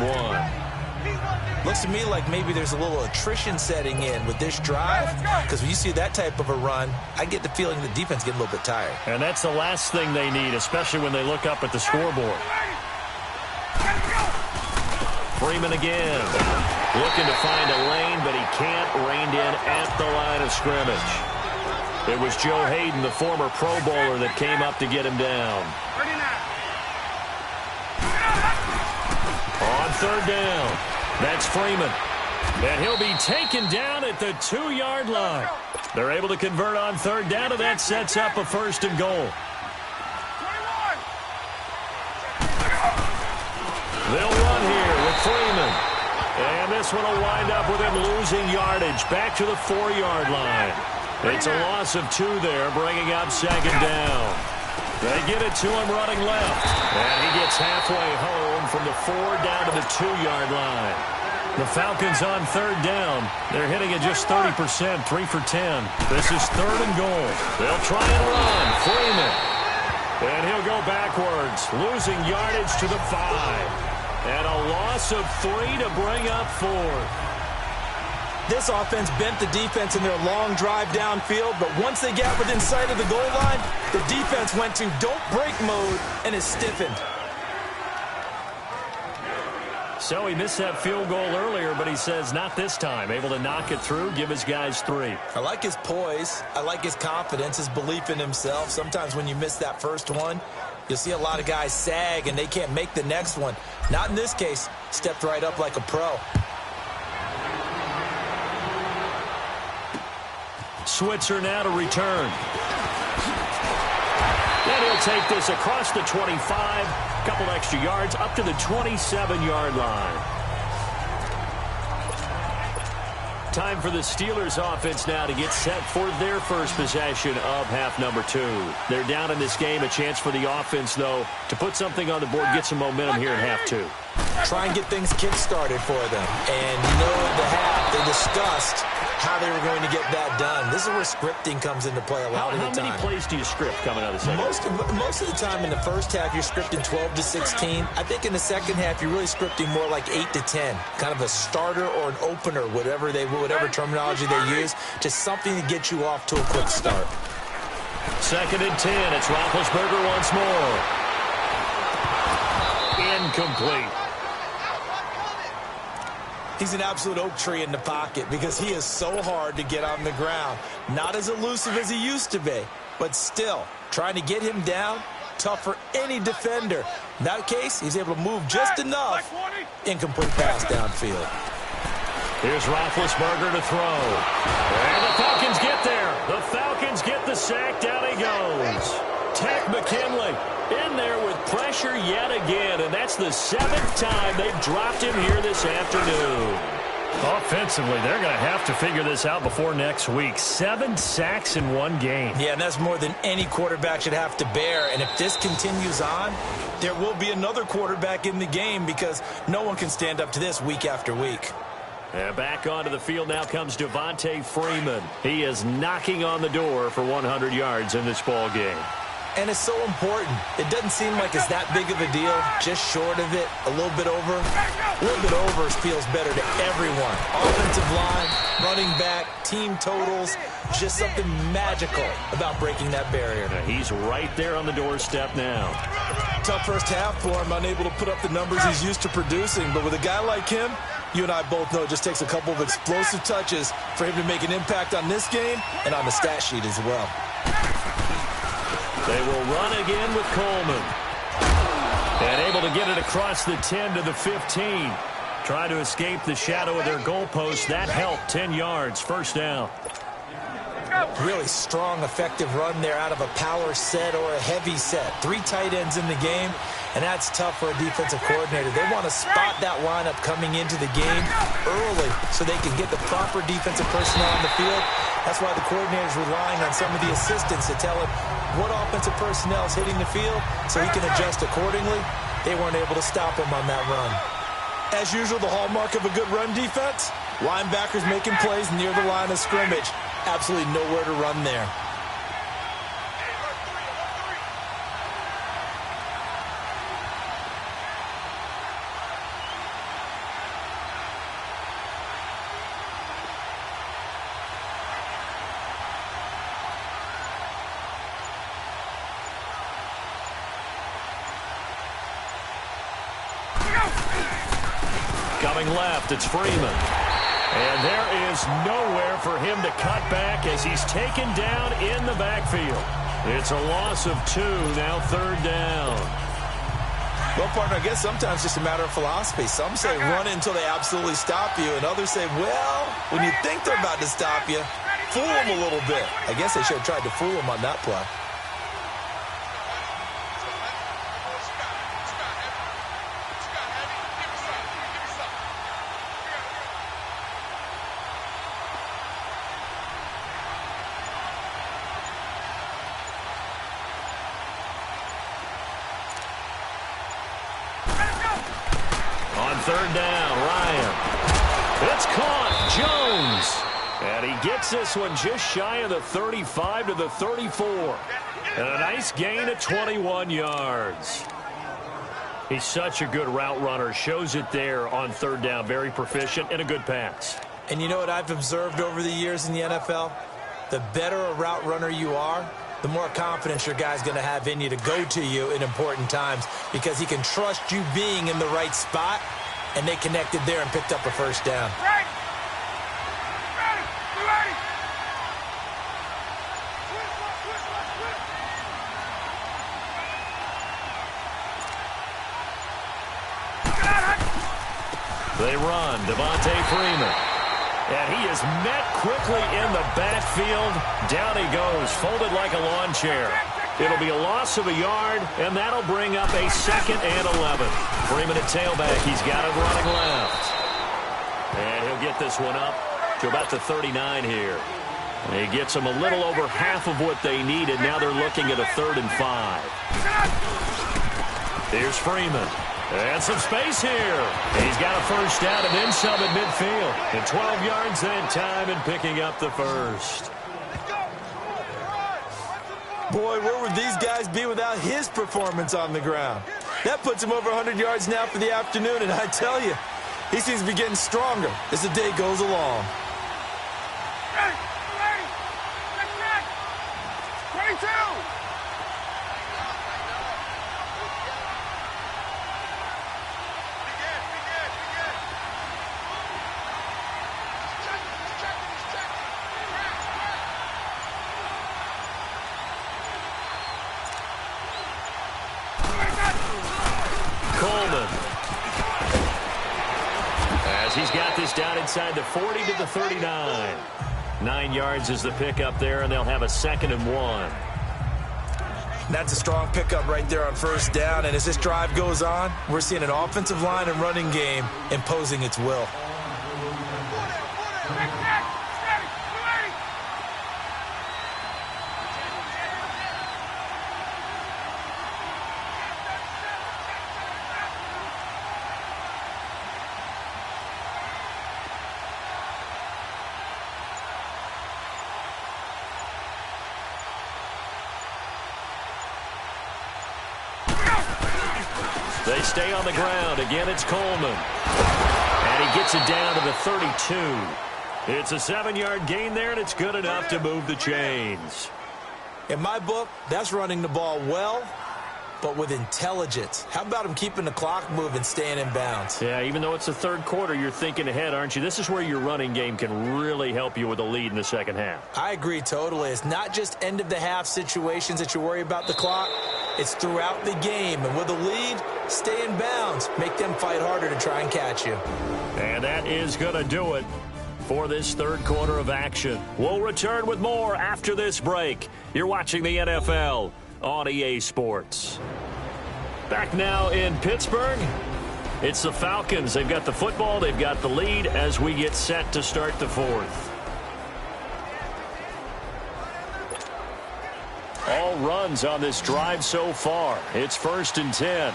1.
Looks to me like maybe there's a little attrition setting in with this drive, because when you see that type of a run, I get the feeling the defense getting a little bit tired.
And that's the last thing they need, especially when they look up at the scoreboard. Freeman again. Looking to find a lane, but he can't. Reined in at the line of scrimmage. It was Joe Hayden, the former Pro Bowler, that came up to get him down. On 3rd down, that's Freeman. And he'll be taken down at the 2-yard line. They're able to convert on 3rd down, and that sets up a 1st and goal. They'll run here with Freeman. And this one will wind up with him losing yardage back to the 4-yard line. It's a loss of 2 there, bringing up 2nd down. They get it to him running left. And he gets halfway home from the 4 down to the 2-yard line. The Falcons on 3rd down. They're hitting at just 30%, 3 for 10. This is 3rd and goal. They'll try and run. Freeman. And he'll go backwards, losing yardage to the 5. And a loss of 3 to bring up 4th.
This offense bent the defense in their long drive downfield, but once they got within sight of the goal line, the defense went to don't break mode and is stiffened.
So he missed that field goal earlier, but he says not this time. Able to knock it through, give his guys 3.
I like his poise. I like his confidence, his belief in himself. Sometimes when you miss that first one, you'll see a lot of guys sag and they can't make the next one. Not in this case. Stepped right up like a pro.
Switzer now to return. And he'll take this across the 25. Couple extra yards up to the 27-yard line. Time for the Steelers offense now to get set for their first possession of half number 2. They're down in this game. A chance for the offense, though, to put something on the board, get some momentum here in half 2.
Try and get things kick-started for them. And you know at the half, they discussed how they were going to get that done. This is where scripting comes into play a lot of the time.
How many plays do you script coming out of the second?
Most of the time in the first half, you're scripting 12 to 16. I think in the second half, you're really scripting more like 8 to 10. Kind of a starter or an opener, whatever terminology they use. Just something to get you off to a quick start.
2nd and 10. It's Roethlisberger once more. Incomplete.
He's an absolute oak tree in the pocket because he is so hard to get on the ground. Not as elusive as he used to be, but still, trying to get him down, tough for any defender. In that case, he's able to move just enough. Incomplete pass downfield.
Here's Roethlisberger to throw. And the Falcons get there. The Falcons get the sack. Down he goes. Tech McKinley in there with pressure yet again, and that's the 7th time they've dropped him here this afternoon. Offensively, they're going to have to figure this out before next week. 7 sacks in one game.
Yeah, and that's more than any quarterback should have to bear. And if this continues on, there will be another quarterback in the game because no one can stand up to this week after week.
And back onto the field now comes Devontae Freeman. He is knocking on the door for 100 yards in this ball game.
And it's so important. It doesn't seem like it's that big of a deal. Just short of it, a little bit over. A little bit over feels better to everyone. Offensive line, running back, team totals, just something magical about breaking that barrier.
He's right there on the doorstep now.
Tough first half for him, unable to put up the numbers he's used to producing. But with a guy like him, you and I both know it just takes a couple of explosive touches for him to make an impact on this game and on the stat sheet as well.
They will run again with Coleman. And able to get it across the 10 to the 15. Trying to escape the shadow of their goalpost. That helped. 10 yards. First down.
Really strong, effective run there out of a power set or a heavy set. 3 tight ends in the game, and that's tough for a defensive coordinator. They want to spot that lineup coming into the game early so they can get the proper defensive personnel on the field. That's why the coordinator is relying on some of the assistants to tell him what offensive personnel is hitting the field so he can adjust accordingly. They weren't able to stop him on that run. As usual, the hallmark of a good run defense, linebackers making plays near the line of scrimmage. Absolutely nowhere to run there.
Coming left, it's Freeman. And there is nowhere for him to cut back as he's taken down in the backfield. It's a loss of 2, now third down.
Well, partner, I guess sometimes it's just a matter of philosophy. Some say run until they absolutely stop you, and others say, well, when you think they're about to stop you, fool them a little bit. I guess they should have tried to fool them on that play.
Third down, Ryan. It's caught, Jones. And he gets this one just shy of the 35 to the 34. And a nice gain of 21 yards. He's such a good route runner. Shows it there on third down. Very proficient and a good pass.
And you know what I've observed over the years in the NFL? The better a route runner you are, the more confidence your guy's going to have in you to go to you in important times because he can trust you being in the right spot. And they connected there and picked up a first down.
Ready.
They run, Devontae Freeman. And he is met quickly in the backfield. Down he goes, folded like a lawn chair. It'll be a loss of a yard, and that'll bring up a 2nd and 11. Freeman at tailback. He's got it running left. And he'll get this one up to about the 39 here. And he gets them a little over half of what they needed. Now they're looking at a 3rd and 5. Here's Freeman. And some space here. He's got a first down and then some at midfield. And 12 yards that time and picking up the first.
Boy, where would these guys be without his performance on the ground? That puts him over 100 yards now for the afternoon, and I tell you, he seems to be getting stronger as the day goes along.
22.
Coleman. As he's got this down inside the 40 to the 39. 9 yards is the pickup there, and they'll have a 2nd and 1.
That's a strong pickup right there on first down, and as this drive goes on, we're seeing an offensive line and running game imposing its will.
They stay on the ground. Again, it's Coleman. And he gets it down to the 32. It's a 7-yard gain there, and it's good enough to move the chains.
In my book, that's running the ball well, but with intelligence. How about him keeping the clock moving, staying in bounds?
Yeah, even though it's the third quarter, you're thinking ahead, aren't you? This is where your running game can really help you with a lead in the second half.
I agree totally. It's not just end-of-the-half situations that you worry about the clock. It's throughout the game. And with a lead, stay in bounds. Make them fight harder to try and catch you.
And that is going to do it for this third quarter of action. We'll return with more after this break. You're watching the NFL on EA Sports. Back now in Pittsburgh, it's the Falcons. They've got the football, they've got the lead as we get set to start the fourth. All runs on this drive so far. It's 1st and 10.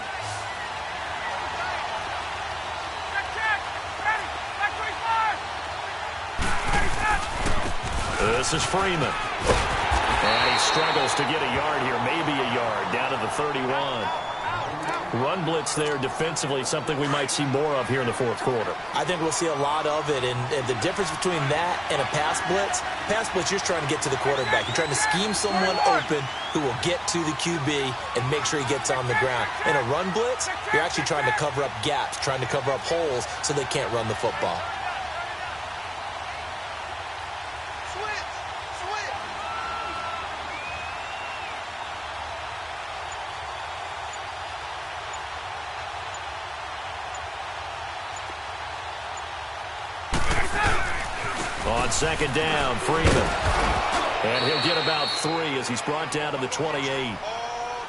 This is Freeman. And he struggles to get a yard here, maybe a yard, down to the 31. Run blitz there defensively, something we might see more of here in the fourth quarter.
I think we'll see a lot of it, and the difference between that and a pass blitz, you're just trying to get to the quarterback. You're trying to scheme someone open who will get to the QB and make sure he gets on the ground. In a run blitz, you're actually trying to cover up gaps, trying to cover up holes so they can't run the football.
On second down, Freeman. And he'll get about 3 as he's brought down to the 28.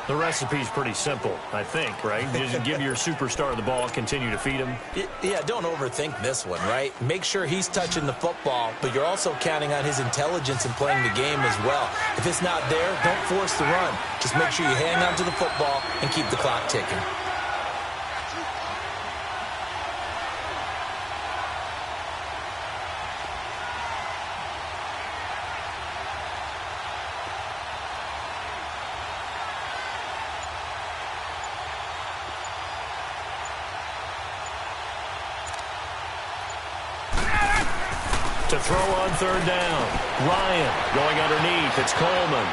The recipe's pretty simple, I think, right? Just give your superstar the ball, continue to feed him.
Yeah, don't overthink this one, right? Make sure he's touching the football, but you're also counting on his intelligence in playing the game as well. If it's not there, don't force the run. Just make sure you hang on to the football and keep the clock ticking.
To throw on third down. Ryan going underneath. It's Coleman.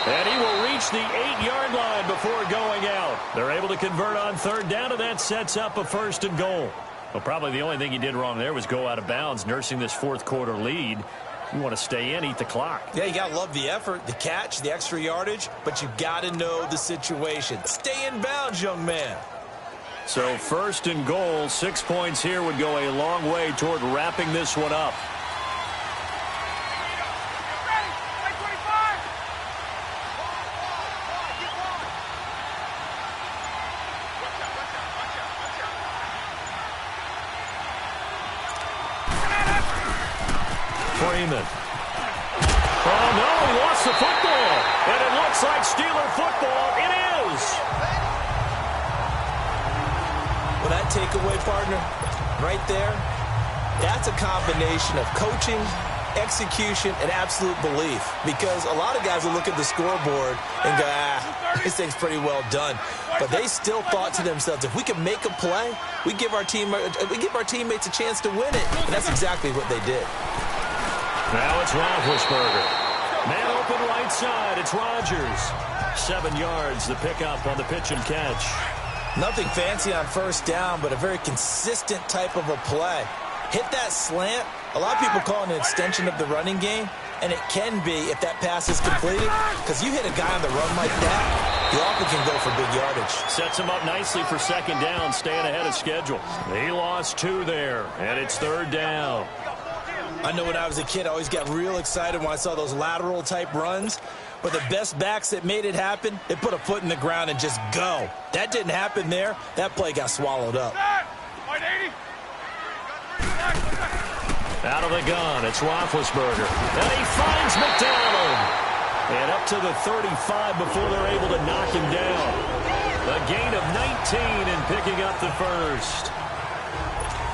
And he will reach the 8-yard line before going out. They're able to convert on third down, and that sets up a 1st and goal. Well, probably the only thing he did wrong there was go out of bounds, nursing this fourth quarter lead. You want to stay in, eat the clock.
Yeah, you got to love the effort, the catch, the extra yardage, but you got to know the situation. Stay in bounds, young man.
So 1st and goal, 6 points here would go a long way toward wrapping this one up. Freeman. Oh, no, he lost the football. And it looks like Steeler football. It is.
Well, that takeaway, partner, right there, that's a combination of coaching, execution, and absolute belief. Because a lot of guys will look at the scoreboard and go, this thing's pretty well done. But they still thought to themselves, if we can make a play, we give our teammates a chance to win it. And that's exactly what they did.
Now it's Roethlisberger. Man open right side. It's Rodgers. 7 yards, the pickup on the pitch and catch.
Nothing fancy on first down, but a very consistent type of a play. Hit that slant. A lot of people call it an extension of the running game, and it can be if that pass is completed, because you hit a guy on the run like that, you often can go for big yardage.
Sets him up nicely for second down, staying ahead of schedule. He lost 2 there, and it's third down.
I know when I was a kid, I always got real excited when I saw those lateral-type runs. But the best backs that made it happen, they put a foot in the ground and just go. That didn't happen there. That play got swallowed up.
Out of the gun, it's Roethlisberger. And he finds McDonald. And up to the 35 before they're able to knock him down. A gain of 19 and picking up the first.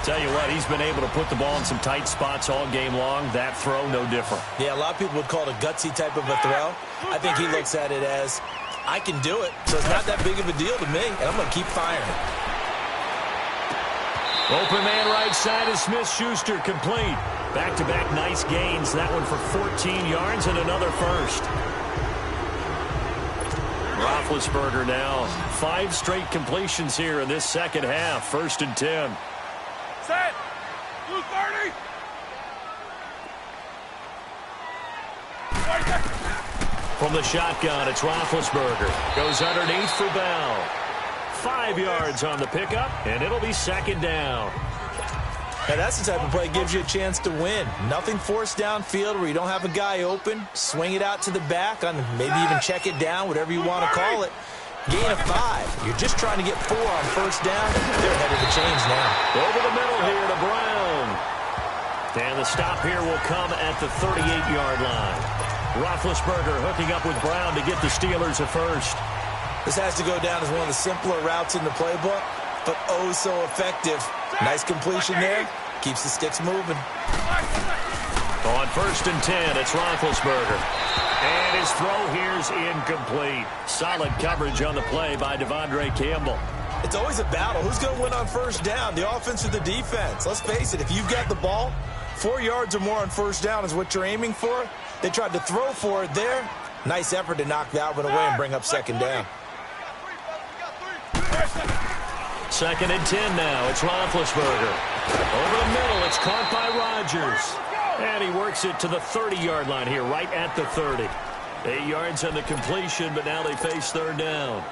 Tell you what, he's been able to put the ball in some tight spots all game long. That throw, no different.
Yeah, a lot of people would call it a gutsy type of a throw. I think he looks at it as, I can do it, so it's not that big of a deal to me, and I'm going to keep firing.
Open man right side is Smith-Schuster, complete. Back-to-back nice gains. That one for 14 yards and another first. Roethlisberger now 5 straight completions here in this second half. 1st and 10.
Set. 230.
From the shotgun, it's Roethlisberger. Goes underneath for Bell. 5 yards on the pickup, and it'll be 2nd down.
Now that's the type of play that gives you a chance to win. Nothing forced downfield where you don't have a guy open. Swing it out to the back, on maybe even check it down, whatever you want to call it. Gain of 5. You're just trying to get 4 on 1st down. They're ahead of the chains now.
Over the middle here to Brown. And the stop here will come at the 38-yard line. Roethlisberger hooking up with Brown to get the Steelers a first.
This has to go down as one of the simpler routes in the playbook, but oh so effective. Nice completion there. Keeps the sticks moving.
On 1st and 10, it's Roethlisberger. And his throw here's incomplete. Solid coverage on the play by Devondre Campbell.
It's always a battle. Who's going to win on 1st down, the offense or the defense? Let's face it, if you've got the ball, 4 yards or more on 1st down is what you're aiming for. They tried to throw for it there. Nice effort to knock that one away and bring up 2nd down.
2nd and 10 now. It's Roethlisberger. Over the middle, it's caught by Rodgers. And he works it to the 30-yard line here, right at the 30. 8 yards on the completion, but now they face 3rd down.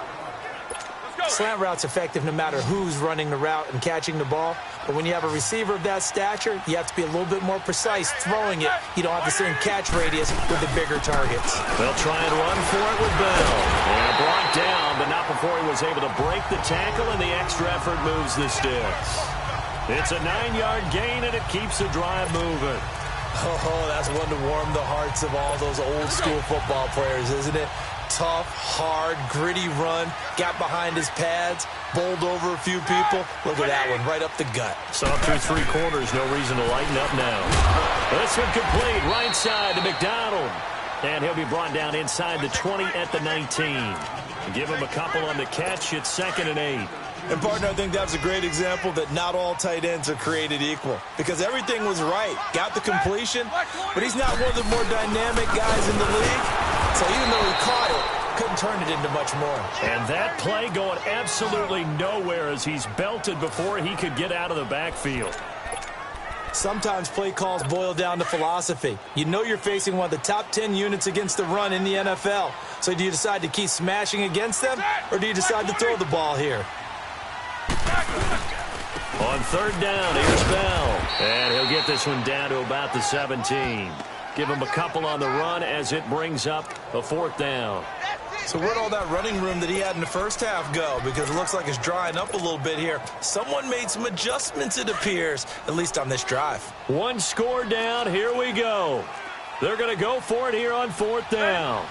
Slant route's effective no matter who's running the route and catching the ball. But when you have a receiver of that stature, you have to be a little bit more precise throwing it. You don't have the same catch radius with the bigger targets.
They'll try and run for it with Bell. And brought down, but not before he was able to break the tackle, and the extra effort moves the sticks. It's a 9-yard gain, and it keeps the drive moving.
Oh, that's one to warm the hearts of all those old-school football players, isn't it? Tough, hard, gritty run, got behind his pads, bowled over a few people. Look at that one, right up the gut.
Saw through 3 quarters, no reason to lighten up now. This one complete, right side to McDonald. And he'll be brought down inside the 20 at the 19. Give him a couple on the catch, it's 2nd and 8.
And, partner, I think that's a great example that not all tight ends are created equal. Because everything was right. Got the completion, but he's not one of the more dynamic guys in the league. So even though he caught it, couldn't turn it into much more.
And that play going absolutely nowhere as he's belted before he could get out of the backfield.
Sometimes play calls boil down to philosophy. You know you're facing one of the top 10 units against the run in the NFL. So do you decide to keep smashing against them, or do you decide to throw the ball here?
On 3rd down, here's Bell. And he'll get this one down to about the 17. Give him a couple on the run as it brings up a 4th down.
So where'd all that running room that he had in the 1st half go? Because it looks like it's drying up a little bit here. Someone made some adjustments, it appears, at least on this drive.
1 score down. Here we go. They're going to go for it here on 4th down.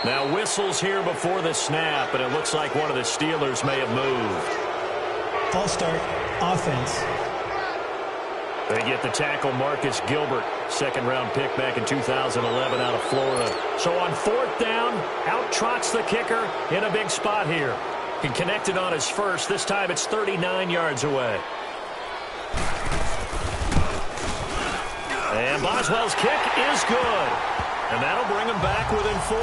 Now whistles here before the snap, and it looks like one of the Steelers may have moved.
False start, offense.
They get the tackle, Marcus Gilbert, 2nd-round pick back in 2011 out of Florida. So on 4th down, out trots the kicker in a big spot here. He connected on his first. This time it's 39 yards away. And Boswell's kick is good. And that'll bring him back within 4.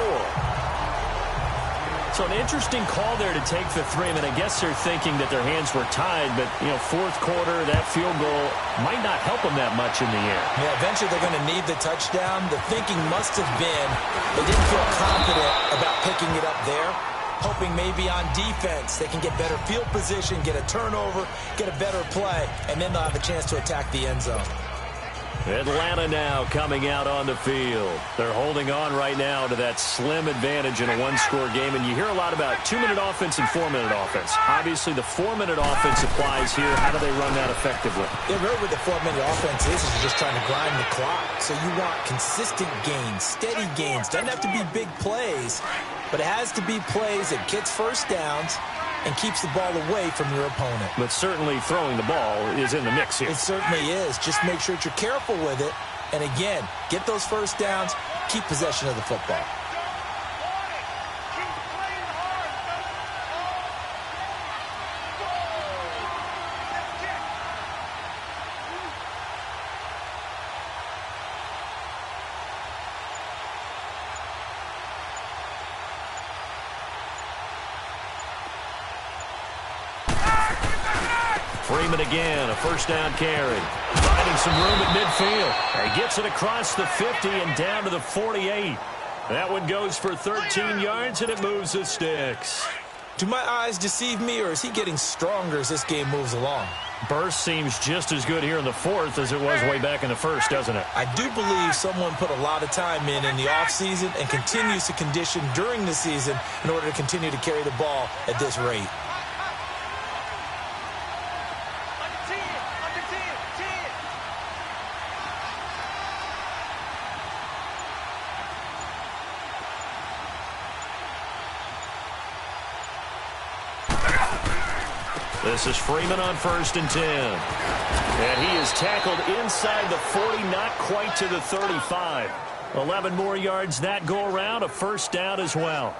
So an interesting call there to take the 3. I mean, I guess they're thinking that their hands were tied, but, 4th quarter, that field goal might not help them that much in the air.
Yeah, eventually they're going to need the touchdown. The thinking must have been they didn't feel confident about picking it up there, hoping maybe on defense they can get better field position, get a turnover, get a better play, and then they'll have a chance to attack the end zone.
Atlanta now coming out on the field. They're holding on right now to that slim advantage in a 1-score game, and you hear a lot about 2-minute offense and 4-minute offense. Obviously, the 4-minute offense applies here. How do they run that effectively?
Yeah, really what the 4-minute offense is you're just trying to grind the clock. So you want consistent gains, steady gains. Doesn't have to be big plays, but it has to be plays that gets 1st downs and keeps the ball away from your opponent.
But certainly throwing the ball is in the mix here.
It certainly is. Just make sure that you're careful with it. And again, get those 1st downs, keep possession of the football.
Freeman again, a first down carry. Finding some room at midfield. He gets it across the 50 and down to the 48. That one goes for 13 yards, and it moves the sticks.
Do my eyes deceive me, or is he getting stronger as this game moves along?
Burst seems just as good here in the fourth as it was way back in the first, doesn't it?
I do believe someone put a lot of time in the offseason and continues to condition during the season in order to continue to carry the ball at this rate.
This is Freeman on 1st and 10. And he is tackled inside the 40, not quite to the 35. 11 more yards that go around, a first down as well.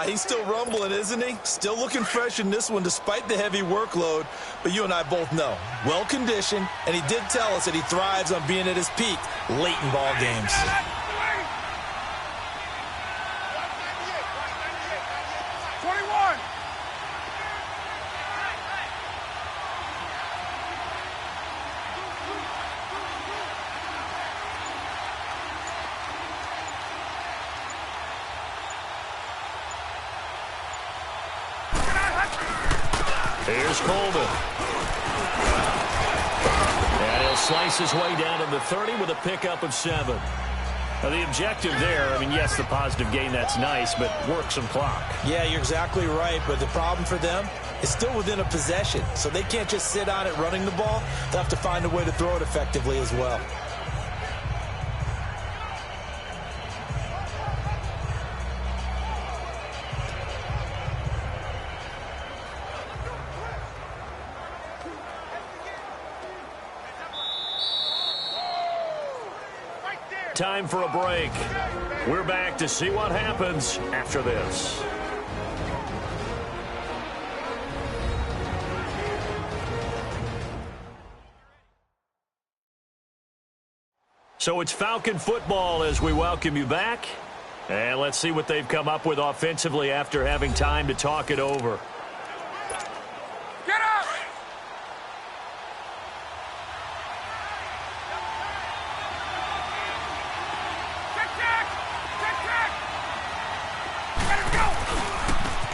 He's still rumbling, isn't he? Still looking fresh in this one despite the heavy workload. But you and I both know, well-conditioned, and he did tell us that he thrives on being at his peak late in ball games.
Here's Coleman. And he'll slice his way down to the 30 with a pickup of 7. Now, the objective there, I mean, yes, the positive gain, that's nice, but work some clock.
Yeah, you're exactly right, but the problem for them is still within a possession, so they can't just sit on it running the ball. They'll have to find a way to throw it effectively as well.
Time for a break. We're back to see what happens after this. So it's Falcon football as we welcome you back. And let's see what they've come up with offensively after having time to talk it over.
Get up!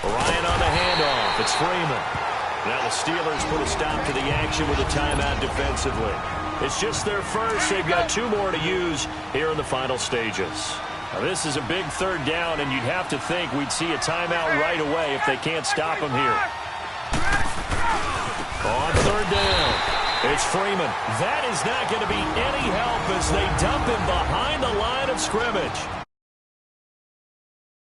Ryan on the handoff. It's Freeman. Now the Steelers put a stop to the action with a timeout defensively. It's just their first. They've got 2 more to use here in the final stages. Now this is a big 3rd down, and you'd have to think we'd see a timeout right away if they can't stop them here. On 3rd down, it's Freeman. That is not going to be any help as they dump him behind the line of scrimmage.